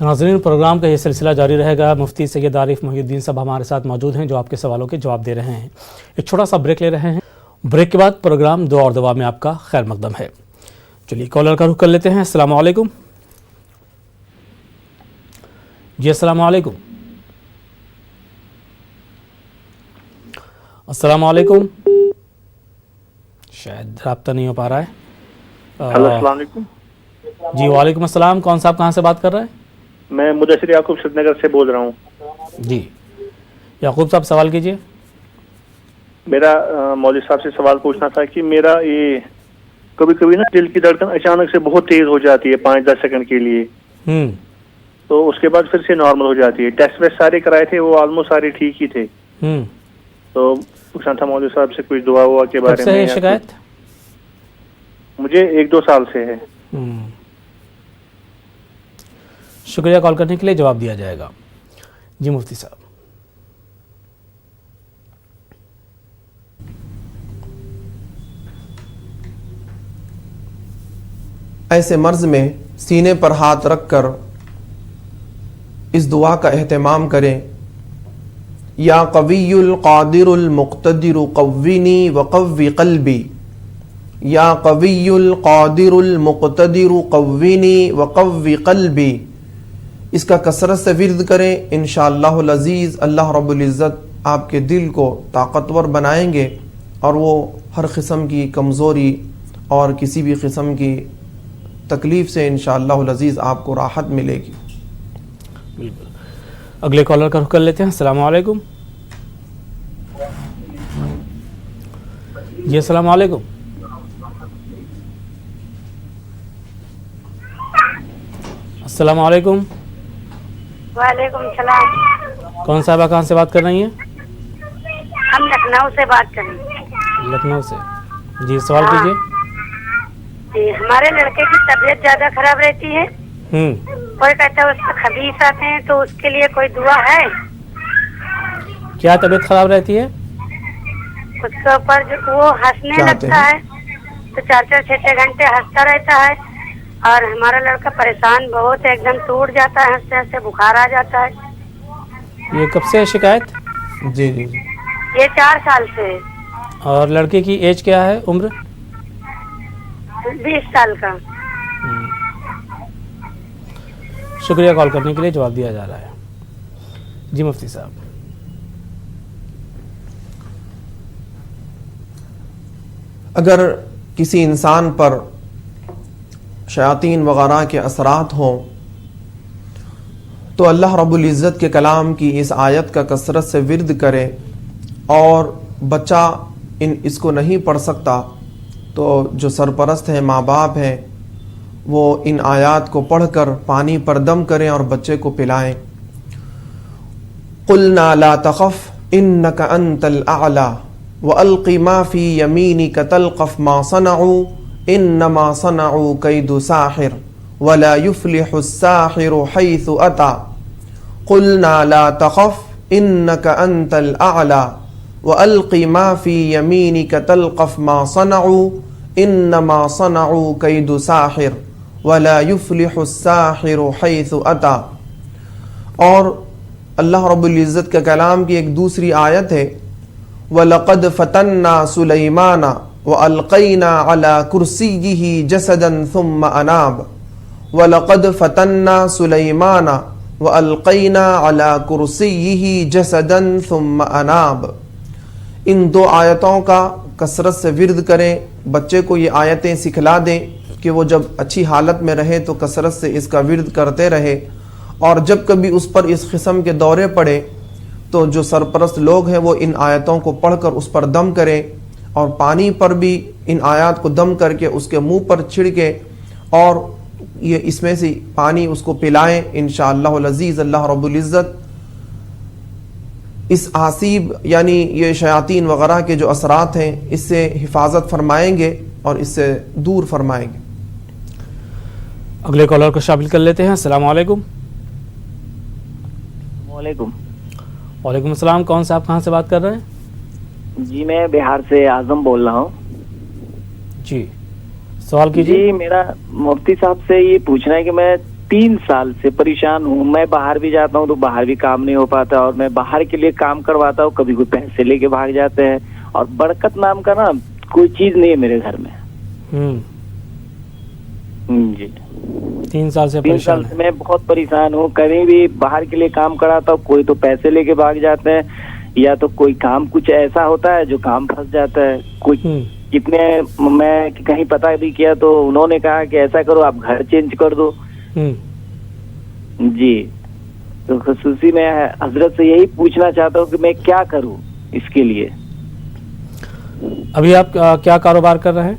ناظرین پروگرام کا یہ سلسلہ جاری رہے گا. مفتی سید عارف محی الدین صاحب ہمارے ساتھ موجود ہیں جو آپ کے سوالوں کے جواب دے رہے ہیں. ایک چھوٹا سا بریک لے رہے ہیں. بریک کے بعد پروگرام دعا اور دوا میں آپ کا خیر مقدم ہے. چلیے کالر کا رخ کر لیتے ہیں. السلام علیکم. جی السلام علیکم. السلام علیکم. شاید رابطہ نہیں ہو پا رہا ہے. السلام علیکم. جی وعلیکم السلام. کون صاحب کہاں سے بات کر رہے ہیں؟ میں مدثر یعقوب سری نگر سے بول رہا ہوں. جی یعقوب صاحب سوال کیجیے. میرا مولوی صاحب سے سوال پوچھنا تھا کہ میرا یہ کبھی کبھی نا دل کی دھڑکن اچانک سے بہت تیز ہو جاتی ہے 5-10 سیکنڈ کے لیے, تو اس کے بعد پھر سے نارمل ہو جاتی ہے. ٹیسٹ ویسٹ سارے کرائے تھے, وہ آلموسٹ سارے ٹھیک ہی تھے. تو پوچھنا تھا مولوی صاحب سے کچھ دعا ہوا کے بارے میں. شکایت مجھے 1-2 سال سے ہے. شکریہ کال کرنے کے لیے. جواب دیا جائے گا. جی مفتی صاحب. ایسے مرض میں سینے پر ہاتھ رکھ کر اس دعا کا اہتمام کریں. یا قوی القادر المقتدر قوینی وقوی قلبی. یا قوی القادر المقتدر قوینی وقوی قلبی. اس کا کثرت سے ورد کریں. انشاءاللہ العزیز اللہ رب العزت آپ کے دل کو طاقتور بنائیں گے اور وہ ہر قسم کی کمزوری اور کسی بھی قسم کی تکلیف سے انشاءاللہ العزیز آپ کو راحت ملے گی. بالکل. اگلے کالر کا رخ کر لیتے ہیں. السلام علیکم. جی السلام علیکم. السلام علیکم. وعلیکم السلام. کون صاحبہ کہاں سے بات کر رہی ہیں؟ ہم لکھنؤ سے بات کر رہے ہیں. لکھنؤ سے. جی سوال کیجیے. جی ہمارے لڑکے کی طبیعت زیادہ خراب رہتی ہے. کوئی کہتا ہے اس میں خبیث آتے ہیں, تو اس کے لیے کوئی دعا ہے؟ کیا طبیعت خراب رہتی ہے؟ اس کے اوپر وہ ہنسنے لگتا ہے تو 4-6 گھنٹے ہنستا رہتا ہے, اور ہمارا لڑکا پریشان بہت ہے, ایک دم ٹوٹ جاتا ہے ہنستے ہنستے, بخار آ جاتا ہے. یہ کب سے ہے شکایت؟ جی جی یہ 4 سال سے ہے. اور لڑکے کی ایج کیا ہے, عمر؟ 20 साल का। शुक्रिया कॉल करने के लिए, जवाब दिया जा रहा है। जी मुफ्ती साहब। अगर किसी इंसान पर शयातीन वगैरह के असरात हों तो अल्लाह रब्बुल इज़्ज़त के कलाम की इस आयत का कसरत से विर्द करे, और बच्चा इसको नहीं पढ़ सकता तो जो सरपरस्त हैं, माँ बाप हैं, वो इन आयात को पढ़कर पानी पर दम करें और बच्चे को पिलाएं। क़ुलना ला तख़फ़ इन्नका अंतल अअला व अलक़ी मा फ़ी यमीनिका तल्क़फ़ मा सनअू इन्नमा सनअू कैदु साहिर वला युफ़्लिहु साहिरु हैसु अता। क़ुलना ला तख़फ़ इन्नका अंतल अअला व अलक़ी मा फ़ी यमीनिका तल्क़फ़ मा सनअू इन्नमा सनअू कैदु साहिर वला युफ़्लिहु साहिरु हैसु अता। और अल्लाह रब्बुल इज़्ज़त के कलाम की एक दूसरी आयत है, वलक़द फ़तन्ना सुलैमाना व अलक़ैना अला कुर्सिय्यिही जसदन थुम्मा अनाब। वलक़द फ़तन्ना सुलैमाना व अलक़ैना अला कुर्सिय्यिही जसदन थुम्मा अनाब। इन दो आयतों का कसरत से विर्द करें, बच्चे को ये आयतें सिखला दें कि वो जब अच्छी हालत में रहे तो कसरत से इसका विर्द करते रहे, और जब कभी उस पर इस किस्म के दौरे पड़े तो जो सरपरस्त लोग हैं वो इन आयतों को पढ़कर उस पर दम करें, और पानी पर भी इन आयत को दम करके उसके मुंह पर छिड़के और ये इसमें से पानी उसको पिलाएं। इंशाअल्लाहुल अज़ीज़ अल्लाह रब्बुल इज़्ज़त इस आसीब यानी ये शयातीन वगैरह के जो असरात हैं इससे हिफाजत फरमाएंगे और इससे दूर फरमाएंगे। अगले कॉलर को शामिल कर लेते हैं। अस्सलाम वालेकुम। वालेकुम अस्सलाम। कौन सा, आप कहाँ से बात कर रहे हैं? जी मैं बिहार से आजम बोल रहा हूँ। जी सवाल कीजिए। जी मेरा मुफ्ती साहब से ये पूछना है कि मैं 3 साल से परेशान हूँ। मैं बाहर भी जाता हूँ तो बाहर भी काम नहीं हो पाता, और मैं बाहर के लिए काम करवाता हूँ, कभी कोई पैसे लेके भाग जाते हैं, और बरकत नाम का ना कोई चीज नहीं है मेरे घर में। जी 3 साल से परेशान है। मैं बहुत परेशान हूँ। कहीं भी बाहर के लिए काम कराता हूँ, कोई तो पैसे लेके भाग जाते हैं, या तो कोई काम कुछ ऐसा होता है जो काम फंस जाता है। कुछ कितने मैं कहीं पता भी किया तो उन्होंने कहा कि ऐसा करो आप घर चेंज कर दो। जी तो खुसूसी मैं हजरत से यही पूछना चाहता हूँ कि मैं क्या करूँ इसके लिए। अभी आप क्या कारोबार कर रहे हैं?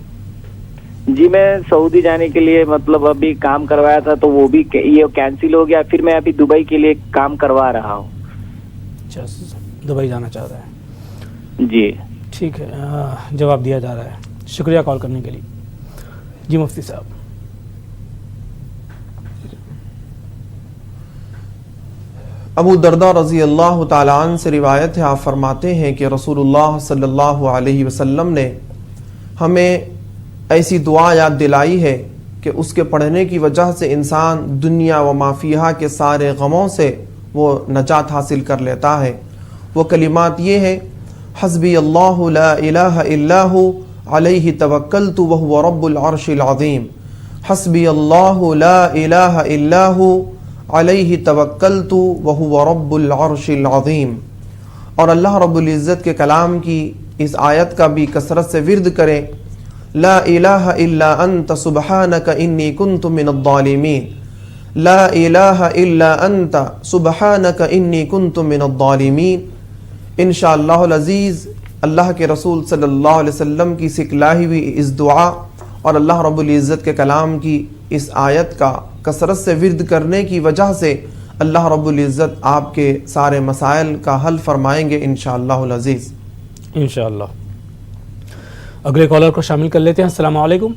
जी मैं सऊदी जाने के लिए मतलब अभी काम करवाया था तो वो भी ये कैंसिल हो गया, फिर मैं अभी दुबई के लिए काम करवा रहा हूँ। अच्छा, दुबई जाना चाह रहा है? जी ठीक है, जवाब दिया जा रहा है। शुक्रिया कॉल करने के लिए। जी मुफ्ती साहब। अबू दरदा रज़ी अल्लाह ताला अन्हु से रिवायत है, आप फरमाते हैं कि रसूलुल्लाह सल्लल्लाहु अलैहि वसल्लम ने हमें ऐसी दुआ याद दिलाई है कि उसके पढ़ने की वजह से इंसान दुनिया व माफिया के सारे गमों से वो नजात हासिल कर लेता है। वो कलिमात ये है, हस्बी अल्लाहु ला इलाहा इल्लाहु अलैहि तवक्कलतु व हुवा रब्बुल अर्शिल अज़ीम। हस्बी अल्लाहु ला इलाहा इल्लाहु अलैहि तवक्कलतु व हुवा रब्बुल अर्शिल अज़ीम। और अल्लाह रब्बुल इज़्ज़त के कलाम की इस आयत का भी कसरत से विर्द करें, ला इलाहा इल्ला अंत सुब्हानक इन्नी कुन्तु मिनज़्ज़ालिमीन। ला इलाहा इल्ला अंत सुब्हानक इन्नी कुन्तु मिनज़्ज़ालिमीन। इंशाअल्लाहुल अज़ीज़ अल्लाह के रसूल सल्लल्लाहु अलैहि वसल्लम की सिखलाई हुई इस दुआ और अल्लाह रब्बुल इज़्ज़त के कलाम की इस आयत का कसरत से विर्द करने की वजह से अल्लाह रब्बुल इज़्ज़त आपके सारे मसाइल का हल फरमाएंगे इंशाअल्लाहुल अज़ीज़। इंशाअल्लाह। अगले कॉलर को शामिल कर लेते हैं। अस्सलाम वालेकुम।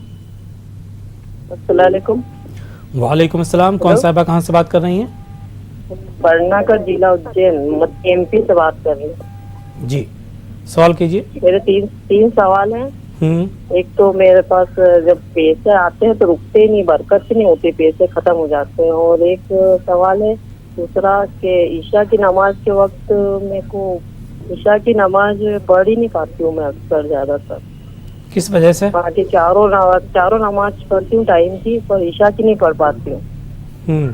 अस्सलाम वालेकुम अस्सलाम। कौन साहिबा कहाँ से बात कर रही हैं? पटना का जिला उज्जैन एमपी से बात कर रही हूँ। जी सवाल कीजिए। मेरे तीन सवाल हैं। एक तो मेरे पास जब पैसे आते हैं तो रुकते नहीं, बरकत नहीं होती, पैसे खत्म हो जाते हैं। और एक सवाल है दूसरा कि ईशा की नमाज के वक्त मेरे को ईशा की नमाज पढ़ ही नहीं पाती हूँ मैं अक्सर ज्यादातर। کس وجہ سے؟ باقی چاروں نماز پڑھتی ہوں ٹائم کی، پر عشاء کی نہیں پڑھ پاتی ہوں.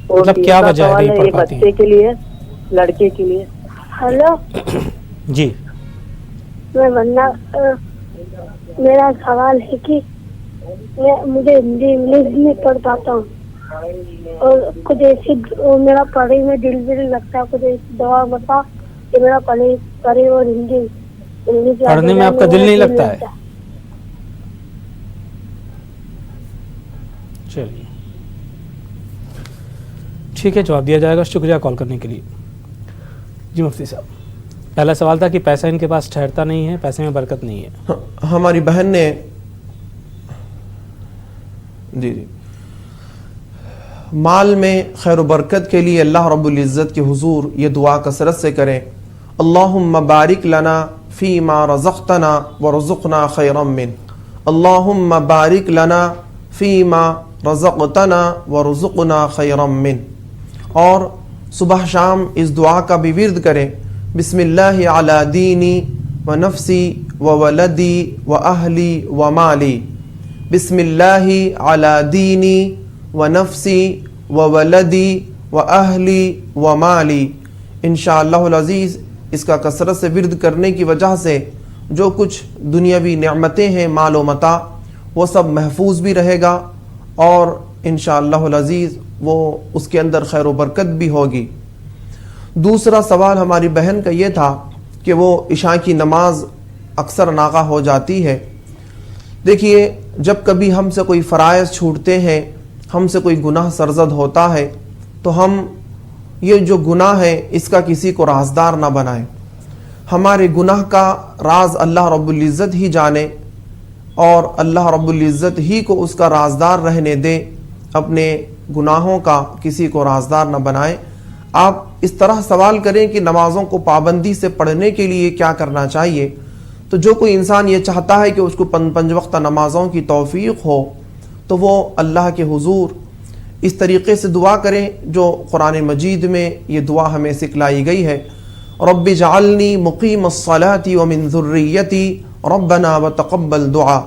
مطلب کیا وجہ ہے نہیں پڑھ پاتی؟ بچے کے لیے، لڑکے کے لیے. ہلو جی میرا سوال ہے کہ مجھے ہندی انگلش نہیں پڑھ پاتا ہوں، اور کچھ ایسی میرا پڑھائی میں دل بھی نہیں لگتا. کچھ ایسی دعا بتا کہ میرا پڑھائی اور ہندی انگلش پڑھنے میں آپ کا دل نہیں لگتا ہے؟ چلیے ٹھیک ہے، جواب دیا جائے گا. شکریہ کال کرنے کے لیے. جی مفتی صاحب، پہلا سوال تھا کہ پیسہ ان کے پاس ٹھہرتا نہیں ہے، پیسے میں برکت نہیں ہے. ہماری بہن نے جی مال میں خیر و برکت کے لیے اللہ رب العزت کے حضور یہ دعا کثرت سے کریں. اللہم بارک لنا فیما رزقتنا ورزقنا خیرا من. اللہم بارک لنا فیما رزقتنا ورزقنا خیرا من. اور صبح شام اس دعا کا بھی ورد کریں. بسم اللہ علی دینی و نفسی و ولدی و اہلی و مالی. بسم اللہ علی دینی و نفسی و ولدی و اہلی و مالی. انشاءاللہ العزیز اس کا کثرت سے ورد کرنے کی وجہ سے جو کچھ دنیاوی نعمتیں ہیں، مال و متاع، وہ سب محفوظ بھی رہے گا، اور انشاءاللہ العزیز وہ اس کے اندر خیر و برکت بھی ہوگی. دوسرا سوال ہماری بہن کا یہ تھا کہ وہ عشاء کی نماز اکثر ناغہ ہو جاتی ہے. دیکھیے، جب کبھی ہم سے کوئی فرائض چھوٹتے ہیں، ہم سے کوئی گناہ سرزد ہوتا ہے، تو ہم یہ جو گناہ ہے اس کا کسی کو رازدار نہ بنائیں. ہمارے گناہ کا راز اللہ رب العزت ہی جانے، اور اللہ رب العزت ہی کو اس کا رازدار رہنے دے. اپنے گناہوں کا کسی کو رازدار نہ بنائیں. آپ اس طرح سوال کریں کہ نمازوں کو پابندی سے پڑھنے کے لیے کیا کرنا چاہیے. تو جو کوئی انسان یہ چاہتا ہے کہ اس کو پنج وقتہ نمازوں کی توفیق ہو، تو وہ اللہ کے حضور اس طریقے سے دعا کریں جو قرآن مجید میں یہ دعا ہمیں سکھلائی گئی ہے. رب اجعلنی مقیم الصلاۃ ومن ذریتی ربنا وتقبل دعا.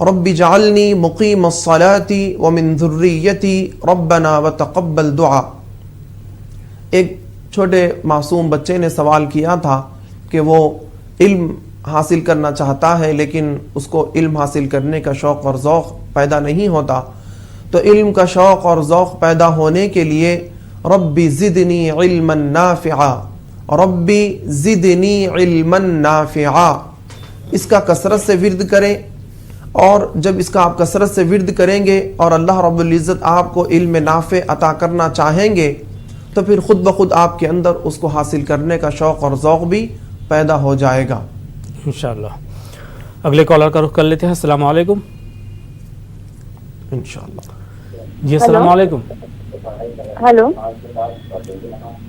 رب اجعلنی مقیم الصلاۃ ومن ذریتی ربنا وتقبل دعا. ایک چھوٹے معصوم بچے نے سوال کیا تھا کہ وہ علم حاصل کرنا چاہتا ہے، لیکن اس کو علم حاصل کرنے کا شوق اور ذوق پیدا نہیں ہوتا. تو علم کا شوق اور ذوق پیدا ہونے کے لیے ربی زدنی علما نافعا، ربی زدنی علما نافعا، اس کا کثرت سے ورد کریں. اور جب اس کا آپ کثرت سے ورد کریں گے اور اللہ رب العزت آپ کو علم نافع عطا کرنا چاہیں گے، تو پھر خود بخود آپ کے اندر اس کو حاصل کرنے کا شوق اور ذوق بھی پیدا ہو جائے گا انشاءاللہ. اگلے کالر کا رخ کر لیتے ہیں. السلام علیکم. انشاءاللہ. جی السلام علیکم. ہلو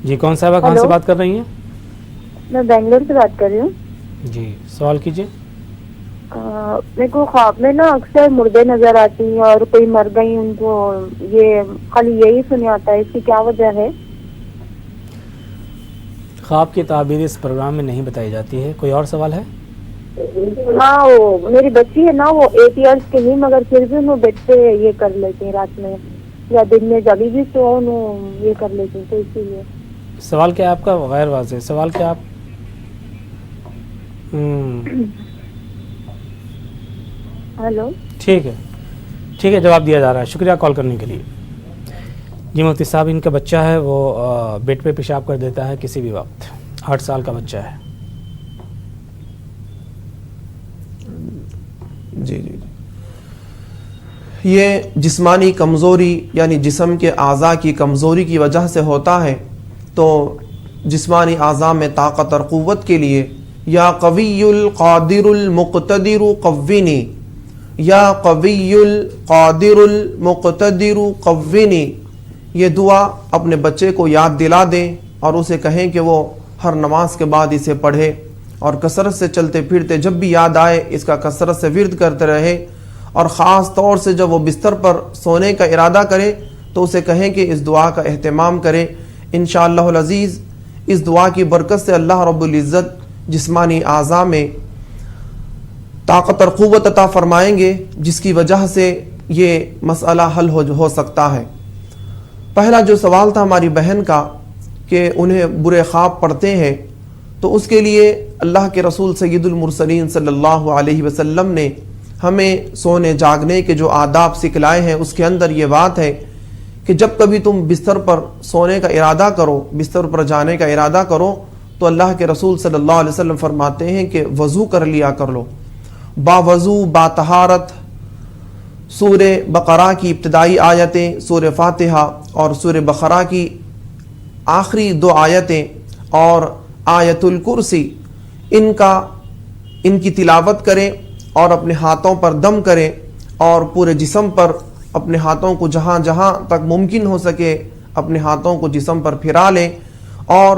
جی کون صاحبہ کہاں سے بات کر رہی ہیں؟ میں بنگلور سے بات کر رہی ہوں. جی سوال کیجیے. میرے کو خواب میں نا اکثر مردے نظر آتی ہیں اور کوئی مر گئی، ان کو یہ خالی یہی سنے آتا ہے. اس کی کیا وجہ ہے؟ خواب کی تعبیر اس پروگرام میں نہیں بتائی جاتی ہے. کوئی اور سوال ہے؟ ہاں، وہ میری بچی ہے نا، وہ 8 ایئرس کی نہیں، مگر پھر بھی وہ بیڈ پہ یہ کر لیتے ہیں رات میں یا دن میں، جبھی بھی سو یہ کر لیتے ہیں. تو اسی لیے سوال کیا آپ کا غیر واضح؟ سوال کیا آپ ہلو ٹھیک ہے جواب دیا جا رہا ہے. شکریہ کال کرنے کے لیے. جی مفتی صاحب، ان کا بچہ ہے وہ بیڈ پہ پیشاب کر دیتا ہے کسی بھی وقت. 8 سال کا بچہ ہے. جی یہ جسمانی کمزوری یعنی جسم کے اعضاء کی کمزوری کی وجہ سے ہوتا ہے. تو جسمانی اعضاء میں طاقت اور قوت کے لیے یا قوی القادر المقتدر قوینی، یا قوی القادر المقتدر قوینی، یہ دعا اپنے بچے کو یاد دلا دیں اور اسے کہیں کہ وہ ہر نماز کے بعد اسے پڑھے، اور کثرت سے چلتے پھرتے جب بھی یاد آئے اس کا کثرت سے ورد کرتے رہے. اور خاص طور سے جب وہ بستر پر سونے کا ارادہ کرے تو اسے کہیں کہ اس دعا کا اہتمام کرے. انشاءاللہ العزیز اس دعا کی برکت سے اللہ رب العزت جسمانی اعضاء میں طاقت اور قوت پیدا فرما دیں گے. انشاءاللہ العزیز اس دعا کی برکت سے اللہ رب العزت جسمانی اعضاء میں طاقت اور قوت پیدا فرما دیں گے. انشاءاللہ العزیز اس دعا کی برکت سے اللہ رب العزت جسمانی اعضاء میں طاقت اور قوت عطا فرمائیں گے جس کی وجہ سے یہ مسئلہ حل ہو سکتا ہے۔ پہلا جو سوال تھا ہماری بہن کا کہ انہیں برے خواب پڑتے ہیں، تو اس کے لیے اللہ کے رسول سید المرسلین صلی اللہ علیہ وسلم نے ہمیں سونے جاگنے کے جو آداب سکھلائے ہیں، اس کے اندر یہ بات ہے کہ جب کبھی تم بستر پر سونے کا ارادہ کرو، بستر پر جانے کا ارادہ کرو، تو اللہ کے رسول صلی اللہ علیہ وسلم فرماتے ہیں کہ وضو کر لیا کر لو، با وضو با طہارت سورہ بقرہ کی ابتدائی آیتیں، سورہ فاتحہ اور سورہ بقرہ کی آخری 2 آیتیں اور آیت الکرسی ان کی تلاوت کریں اور اپنے ہاتھوں پر دم کریں اور پورے جسم پر اپنے ہاتھوں کو جہاں جہاں تک ممکن ہو سکے اپنے ہاتھوں کو جسم پر پھرا لیں اور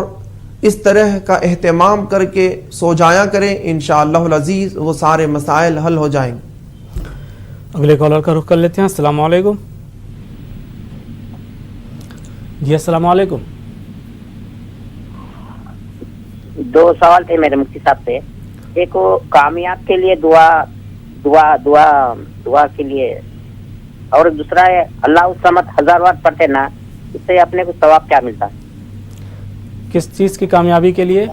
اس طرح کا اہتمام کر کے سو جایا کریں، انشاءاللہ العزیز وہ سارے مسائل حل ہو جائیں گے۔ اگلے کالر کا رخ کر لیتے ہیں۔ السلام علیکم جی۔ السلام علیکم۔ 2 سوال تھے میرے مفتی صاحب سے، ایک وہ کامیاب کے لیے دعا کے لیے، اور دوسرا ہے اللہ الصمد 1000 بار پڑھتے نا، اس سے اپنے کو ثواب کیا ملتا؟ کس چیز کی کامیابی کے لیے؟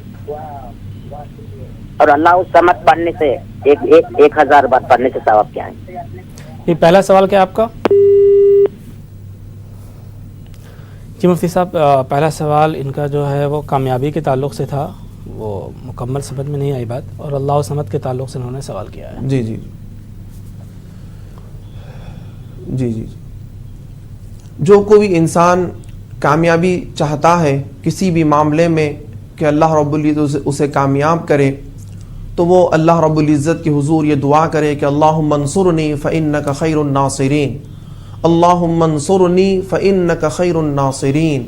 اور اللہ الصمد پڑھنے سے 1000 بار پڑھنے سے ثواب کیا ہے؟ یہ پہلا سوال کیا آپ کا؟ جی مفتی صاحب، پہلا سوال ان کا جو ہے وہ کامیابی کے تعلق سے تھا، وہ مکمل سمجھ میں نہیں آئی بات، اور اللہ و صمد کے تعلق سے انہوں نے سوال کیا ہے۔ جی جی جی جی جو کوئی انسان کامیابی چاہتا ہے کسی بھی معاملے میں کہ اللہ رب العزت اسے کامیاب کرے، تو وہ اللہ رب العزت کے حضور یہ دعا کرے کہ اللہم انصرنی فإنک خیر الناصرین، اللہم انصرنی فإنک خیر الناصرین۔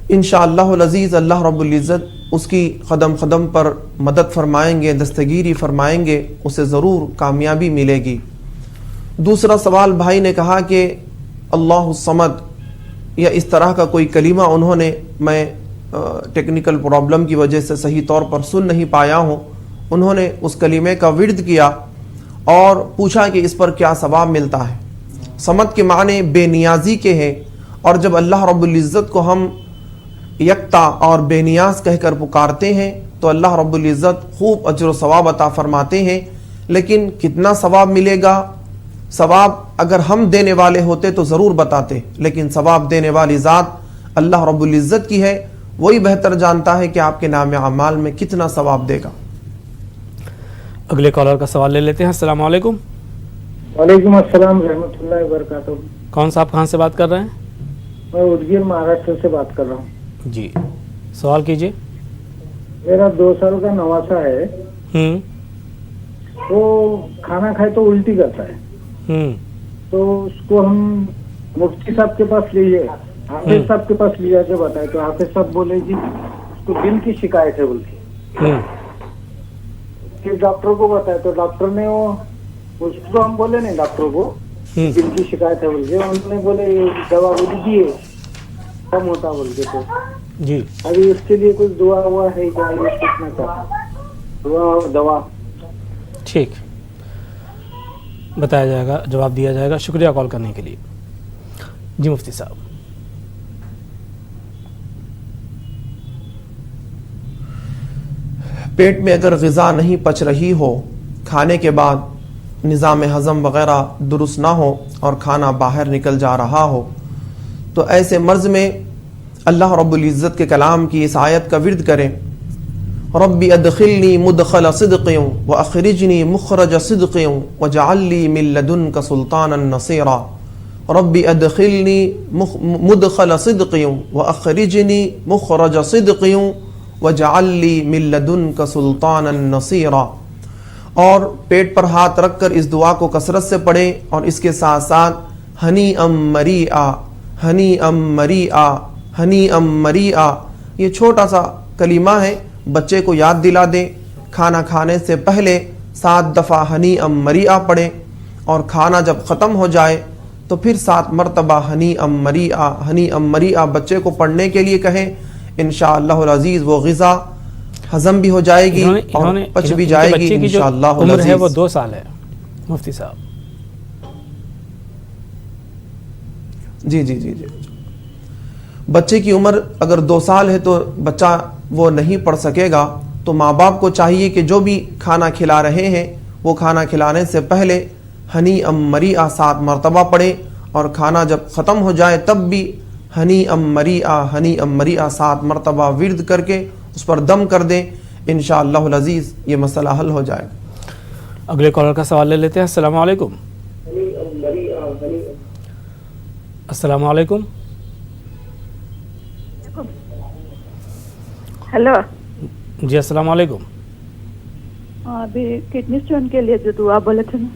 انشاءاللہ العزیز اللہ رب العزت اس کی قدم قدم پر مدد فرمائیں گے، دستگیری فرمائیں گے، اسے ضرور کامیابی ملے گی۔ دوسرا سوال بھائی نے کہا کہ اللہ الصمد یا اس طرح کا کوئی کلمہ انہوں نے، میں ٹیکنیکل پرابلم کی وجہ سے صحیح طور پر سن نہیں پایا ہوں، انہوں نے اس کلمے کا ورد کیا اور پوچھا کہ اس پر کیا ثواب ملتا ہے۔ صمد کے معنی بے نیازی کے ہیں، اور جب اللہ رب العزت کو ہم یکتا اور بے نیاز کہہ کر پکارتے ہیں تو اللہ رب العزت خوب اجر و ثواب عطا فرماتے ہیں، لیکن کتنا ثواب ملے گا؟ ثواب اگر ہم دینے والے ہوتے تو ضرور بتاتے، لیکن ثواب دینے والی ذات اللہ رب العزت کی ہے، وہی بہتر جانتا ہے کہ آپ کے نام اعمال میں کتنا ثواب دے گا۔ اگلے کالر کا سوال لے لیتے ہیں۔ السلام علیکم۔ وعلیکم السلام رحمۃ اللہ وبرکاتہ۔ کون صاحب کہاں سے بات کر رہے ہیں؟ میں ادگیر مہاراشٹر سے بات کر رہا ہوں۔ جی سوال کیجئے۔ میرا 2 سال کا نواسا ہے، وہ کھانا کھائے تو الٹی کرتا ہے، تو اس کو ہم مفتی صاحب کے پاس لیے، حافظ صاحب کے پاس لیا کے بتائے تو حافظ صاحب بولے جی اس کو دل کی شکایت ہے بولتے، پھر ڈاکٹر کو بتایا تو ڈاکٹر نے اس کو ہم بولے نہیں ڈاکٹر کو دل کی شکایت ہے بول کے، انہوں نے بولے دوا وہ دیجیے کم ہوتا بول کے، تو جی ابھی اس کے لیے کچھ دعا ہوا ہے کیا یہ پوچھنا چاہتا، دعا اور دوا؟ ٹھیک، بتایا جائے گا، جواب دیا جائے گا۔ شکریہ کال کرنے کے لیے۔ جی مفتی صاحب۔ پیٹ میں اگر غذا نہیں پچ رہی ہو، کھانے کے بعد نظام ہضم وغیرہ درست نہ ہو اور کھانا باہر نکل جا رہا ہو، تو ایسے مرض میں اللہ رب العزت کے کلام کی اس آیت کا ورد کریں، ربی ادخلنی مدخل صدق واخرجنی مخرج صدق واجعل لی من لدنک سلطانا نصیرا، ربی ادخلنی مدخل صدق واخرجنی مخرج صدق واجعل لی من لدنک سلطانا نصیرا۔ اور پیٹ پر ہاتھ رکھ کر اس دعا کو کثرت سے پڑھیں، اور اس کے ساتھ ساتھ ہنی ام مریعا، ہنی ام مریعا، ہنی ام مریعا، یہ چھوٹا سا کلمہ ہے، بچے کو یاد دلا دیں، کھانا کھانے سے پہلے 7 دفعہ ہنی ام مریعا پڑھیں، اور کھانا جب ختم ہو جائے تو پھر 7 مرتبہ ہنی ام مریعا، ہنی ام مریعا بچے کو پڑھنے کے لیے کہیں۔ انشاءاللہ العزیز وہ غذا हजम भी हो जाएगी और पच भी जाएगी इंशाअल्लाह। उम्र है वो 2 साल है मुफ्ती साहब। जी जी जी जी। बच्चे की उम्र अगर 2 साल है तो बच्चा वो नहीं पढ़ सकेगा, तो माँ बाप को चाहिए कि जो भी खाना खिला रहे हैं वो खाना खिलाने से पहले हनी अम मरीआ 7 मरतबा पढ़े, और खाना जब ख़त्म हो जाए तब भी हनी अम मरीआ 7 मरतबा विर्द करके उस पर दम कर दें। इंशाअल्लाह अज़ीज़ ये मसला हल हो जाएगा। अगले कॉलर का सवाल ले लेते हैं। अस्सलाम वालेकुम। अस्सलाम वालेकुम। हेलो जी अस्सलाम वालेकुम। अभी किडनी स्टोन के लिए जो दुआ बोले थे ना,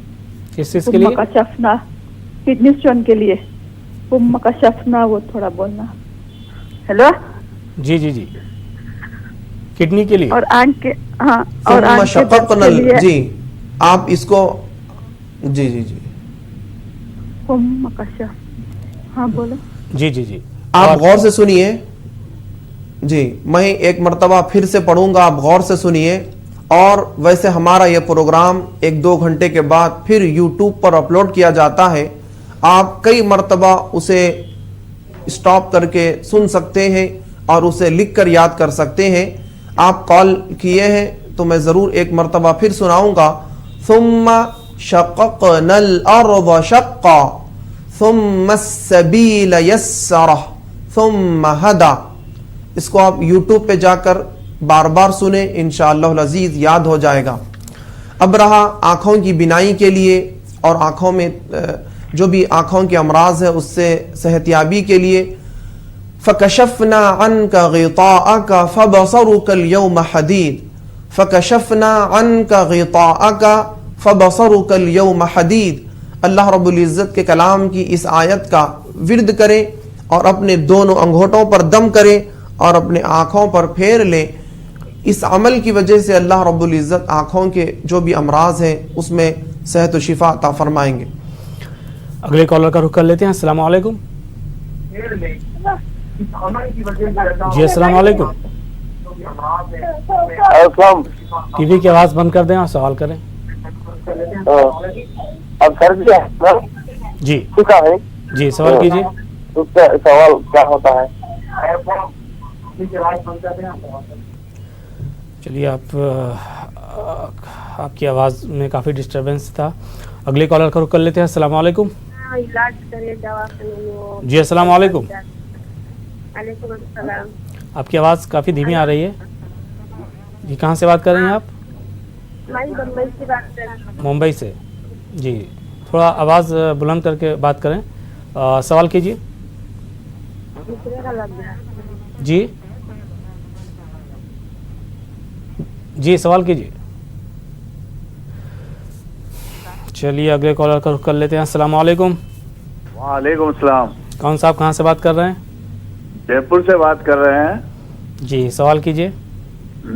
किस चीज़ के लिए? का शफना, किडनी स्टोन के लिए उम्मा का शफना, वो थोड़ा बोलना। हेलो जी जी जी, किडनी के लिए और आंख के, हाँ, और आंख के लिए जी आप इसको जी जी जी उम्मा का शफना, हाँ बोलो। जी जी जी आप गौर से सुनिए जी, मैं एक मर्तबा फिर से पढ़ूंगा, आप गौर से सुनिए। और वैसे हमारा यह प्रोग्राम 1-2 घंटे के बाद फिर YouTube पर अपलोड किया जाता है, आप कई मर्तबा उसे स्टॉप करके सुन सकते हैं और उसे लिख कर याद कर सकते हैं। आप कॉल किए हैं तो मैं ज़रूर एक मर्तबा फिर सुनाऊंगा। सुम्मा शक़क़नल अर्ज़ शक़्क़ा सुम्मा अस्सबील यस्सरा सुम्मा हदा। इसको आप YouTube पे जाकर बार बार सुने, इंशाअल्लाह अज़ीज़ याद हो जाएगा। अब रहा आँखों की बिनाई के लिए और आँखों में जो भी आँखों के अमराज है उससे सेहतियाबी के लिए, फ़कशफ़ना अन्का ग़िताअका फ़बसरुका अल-यौम हदीद, फ़कशफ़ना अन्का ग़िताअका फ़बसरुका अल-यौम हदीद। अल्लाह रब्बुल इज़्ज़त के कलाम की इस आयत का विर्द करें और अपने दोनों अंगूठों पर दम करें और अपने आँखों पर फेर लें। इस अमल की वजह से अल्लाह रब्बुल इज़्ज़त आँखों के जो भी अमराज हैं उसमें सेहत व शिफा अता फरमाएंगे। अगले कॉलर का रुख कर लेते हैं। अस्सलाम वालेकुम। जी अस्सलाम वालेकुम। टीवी की आवाज़ बंद कर दें और सवाल करें। अब सर जी है जी सवाल कीजिए। उसका सवाल क्या होता है? चलिए, आपकी आवाज़ में काफ़ी डिस्टरबेंस था। अगले कॉलर का रुख कर लेते हैं। अस्सलाम वालेकुम। इलाज करिए, दवा करिए। जी अस्सलाम वालेकुम। वालेकुम अस्सलाम। आपकी आवाज़ काफ़ी धीमी आ रही है जी। कहाँ से बात कर रही हैं आप? मैं मुंबई से बात कर रही हूँ। मुंबई से जी, थोड़ा आवाज़ बुलंद करके बात करें। सवाल कीजिए जी। जी सवाल कीजिए। चलिए अगले कॉलर का रुख कर लेते हैं। अस्सलाम वालेकुम। वालेकुम अस्सलाम। कौन साहब कहाँ से बात कर रहे हैं? जयपुर से बात कर रहे हैं जी। सवाल कीजिए।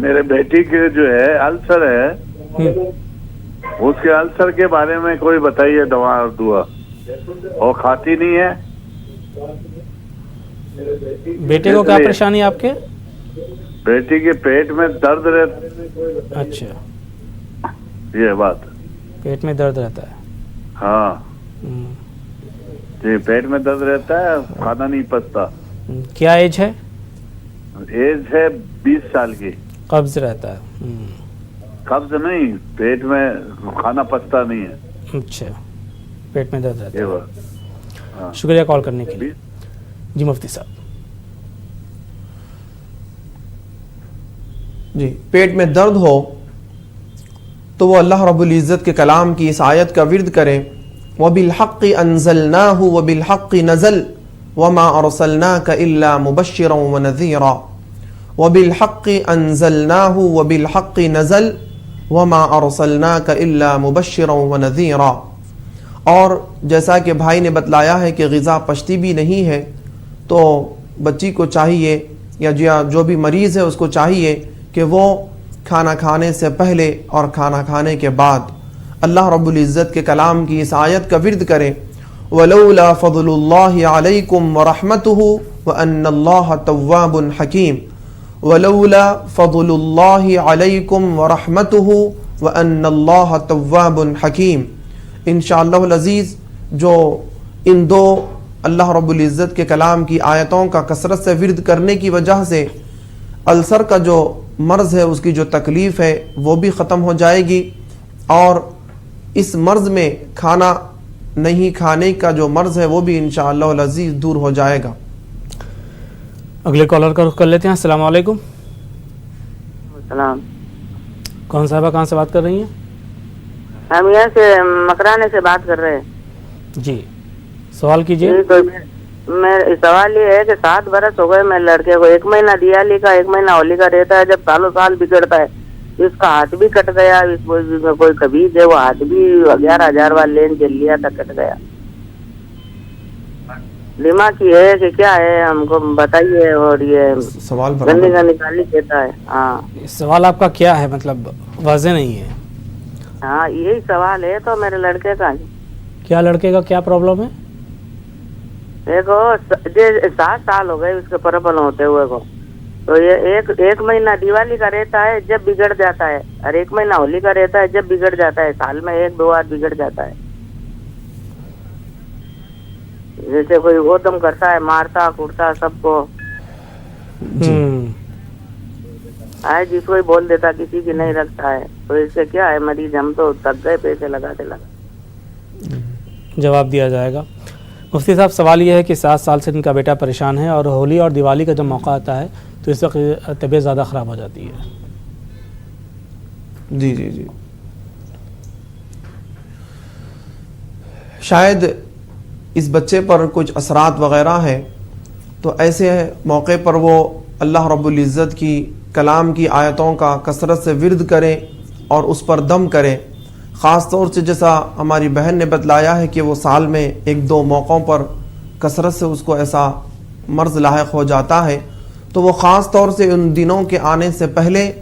मेरे बेटी के जो है अल्सर है, उसके अल्सर के बारे में कोई बताइए दवा और दुआ। वो खाती नहीं है। बेटे को क्या परेशानी है आपके? बेटी के पेट में दर्द रहता। अच्छा, ये बात, पेट में दर्द रहता है। हाँ जी, पेट में दर्द रहता है, खाना नहीं पचता। क्या एज है? एज है 20 साल की। कब्ज रहता है? कब्ज नहीं, पेट में खाना पचता नहीं है। अच्छा, पेट में दर्द रहता ये है। बात। हाँ। शुक्रिया कॉल करने के लिए। जी मुफ्ती साहब। जी, पेट में दर्द हो तो वो अल्लाह रब्बुल इज़्ज़त के कलाम की इस आयत का विर्द करें। वबिलहक़्क़ि अंज़लनाहु वबिलहक़्क़ि नज़ल वमा अरसलनाका इल्ला मुबश्शिरन व नज़ीरा। वबिलहक़्क़ि अंज़लनाहु वबिलहक़्क़ि नज़ल वमा अरसलनाका इल्ला मुबश्शिरन व नज़ीरा। और जैसा कि भाई ने बतलाया है कि ग़िज़ा पचती भी नहीं है, तो बच्ची को चाहिए या जो भी मरीज़ है उसको चाहिए कि वो खाना खाने से पहले और खाना खाने के बाद अल्लाह रब्बुल इज़्ज़त के कलाम की इस आयत का विर्द करें। वलौला फ़ज़लुल्लाहि अलैकुम व रहमतुहु व अन्नल्लाह तव्वाबुन हकीम वलौला फज़लुल्लाहि अलैकुम व रहमतुहु व अन्नल्लाह तव्वाबुन हकीम। इंशाअल्लाहुल अज़ीज़ जो इन दो अल्लाह रब्बुल इज़्ज़त के कलाम की आयतों का कसरत से विर्द करने की वजह से अल्सर का जो मर्ज़ है उसकी जो तकलीफ़ है वो भी ख़त्म हो जाएगी और इस मर्ज़ में खाना नहीं खाने का जो मर्ज़ है वो भी इंशाअल्लाहुल अज़ीज़ दूर हो जाएगा। अगले कॉलर का रुख कर लेते हैं। अस्सलाम वालेकुम। सलाम। कौन साहबा कहाँ से बात कर रही हैं? हम यहाँ से मकराने से बात कर रहे हैं। जी, सवाल कीजिए। मैं सवाल ये है कि 7 बरस हो गए मैं लड़के को, 1 महीना दिवाली का 1 महीना होली का रहता है, जब सालों साल बिगड़ता है, इसका हाथ भी कट गया, कोई कभी जो वो हाथ भी 11,000 बार लेन चल लिया था, कट गया। दिमाग की है कि क्या है हमको बताइए। और ये सवाल गंदी निकाली देता है। हाँ, सवाल आपका क्या है, मतलब वाज़ेह नहीं है। हाँ यही सवाल है तो मेरे लड़के का। क्या लड़के का क्या प्रॉब्लम है? देखो 7 साल हो गए उसके परपल होते हुए को, तो ये एक महीना दिवाली का रहता है जब बिगड़ जाता है, और 1 महीना होली का रहता है जब बिगड़ जाता है। साल में 1-2 बार बिगड़ जाता है। जैसे कोई गोदम करता है, मारता कूटता सबको, आए जिसको ही बोल देता, किसी की नहीं रखता है। तो इससे क्या है, मरीज हम तो थक गए पैसे लगाते लगा। जवाब दिया जाएगा। मुफ्ती साहब, सवाल यह है कि 7 साल से इनका बेटा परेशान है और होली और दिवाली का जब मौका आता है तो इस वक्त तबीयत ज़्यादा ख़राब हो जाती है। जी जी जी, शायद इस बच्चे पर कुछ असरात वग़ैरह हैं, तो ऐसे मौके पर वो अल्लाह रब्बुल इज़्ज़त की कलाम की आयतों का कसरत से विर्द करें और उस पर दम करें। ख़ास तौर से जैसा हमारी बहन ने बतलाया है कि वो साल में 1-2 मौक़ों पर कसरत से उसको ऐसा मर्ज़ लाहिक़ हो जाता है, तो वो ख़ास तौर से उन दिनों के आने से पहले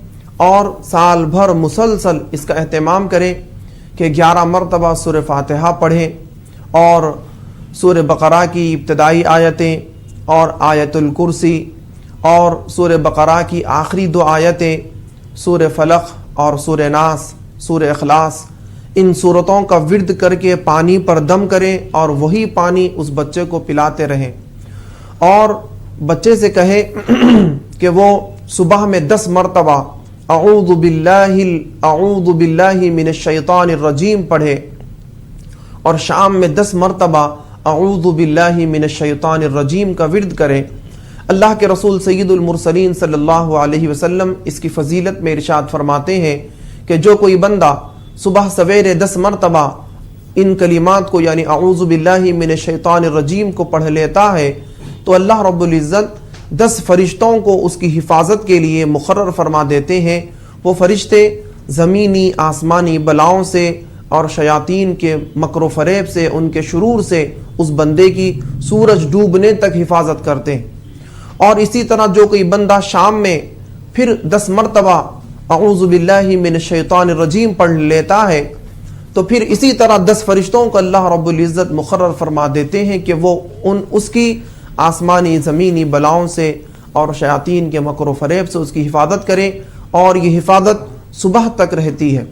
और साल भर मुसलसल इसका एहतमाम करें कि 11 मरतबा सूरह फ़ातिहा पढ़ें और सूरह बक़रा की इब्तदाई आयतें और आयतुल कुर्सी और सूरह बक़रा की आखिरी 2 आयतें सूरह फलक और सूरह नास, सूरह इखलास, इन सूरतों का विर्द करके पानी पर दम करें और वही पानी उस बच्चे को पिलाते रहें। और बच्चे से कहें कि वो सुबह में 10 मरतबा अऊज़ु बिल्लाहि मिनश शैतानिर रजीम पढ़े और शाम में 10 मरतबा अऊज़ु बिल्लाहि मिनश शैतानिर रजीम का विर्द करें। अल्लाह के रसूल सय्यदुल मुरसलीन सल्लल्लाहु अलैहि वसल्लम इसकी फ़जीलत में इरशाद फरमाते हैं कि जो कोई बंदा सुबह सवेरे 10 मरतबा इन कलिमात को यानी अऊज़ु बिल्लाहि मिनश शैतानिर रजीम को पढ़ लेता है तो अल्लाह रब्बुल इज़्ज़त 10 फरिश्तों को उसकी हिफाजत के लिए मुक़र्रर फरमा देते हैं। वो फरिश्ते ज़मीनी आसमानी बलाओं से और शयातीन के मकर फ़रेब से, उनके शुरूर से उस बंदे की सूरज डूबने तक हिफाजत करते हैं। और इसी तरह जो कोई बंदा शाम में फिर 10 मरतबा अऊज़ु बिल्लाहि मिनश शैतानिर रजीम पढ़ लेता है तो फिर इसी तरह 10 फरिश्तों को अल्लाह रब्बुल इज़्ज़त मुक़र्रर फरमा देते हैं कि वो उसकी आसमानी ज़मीनी बलाओं से और शयातीन के मकर फ़रेब से उसकी हिफाजत करें, और ये हिफाजत सुबह तक रहती है।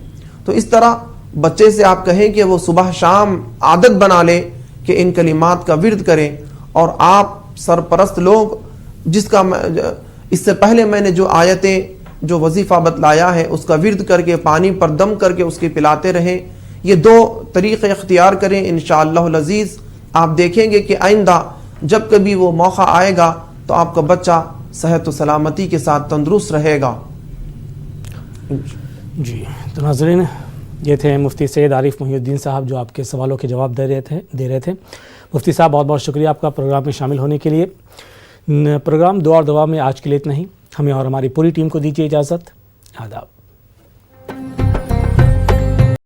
तो इस तरह बच्चे से आप कहें कि वो सुबह शाम आदत बना ले कि इन कलिमात का विर्द करें। और आप सरपरस्त लोग, जिसका इससे पहले मैंने जो आयतें जो वजीफ़ा बतलाया है उसका विर्द करके पानी पर दम करके उसकी पिलाते रहें। ये 2 तरीक़े इख्तियार करें, इंशाअल्लाहुल अज़ीज़ आप देखेंगे कि आइंदा जब कभी वो मौका आएगा तो आपका बच्चा सेहत व सलामती के साथ तंदुरुस्त रहेगा। जी, तो नाज़रीन, ये थे मुफ्ती सैयद आरिफ मोहिउद्दीन साहब जो आपके सवालों के जवाब दे रहे थे। मुफ्ती साहब, बहुत बहुत शुक्रिया आपका प्रोग्राम में शामिल होने के लिए। प्रोग्राम दुआ और दवा में आज के लिए इतना ही। हमें और हमारी पूरी टीम को दीजिए इजाज़त। आदाब।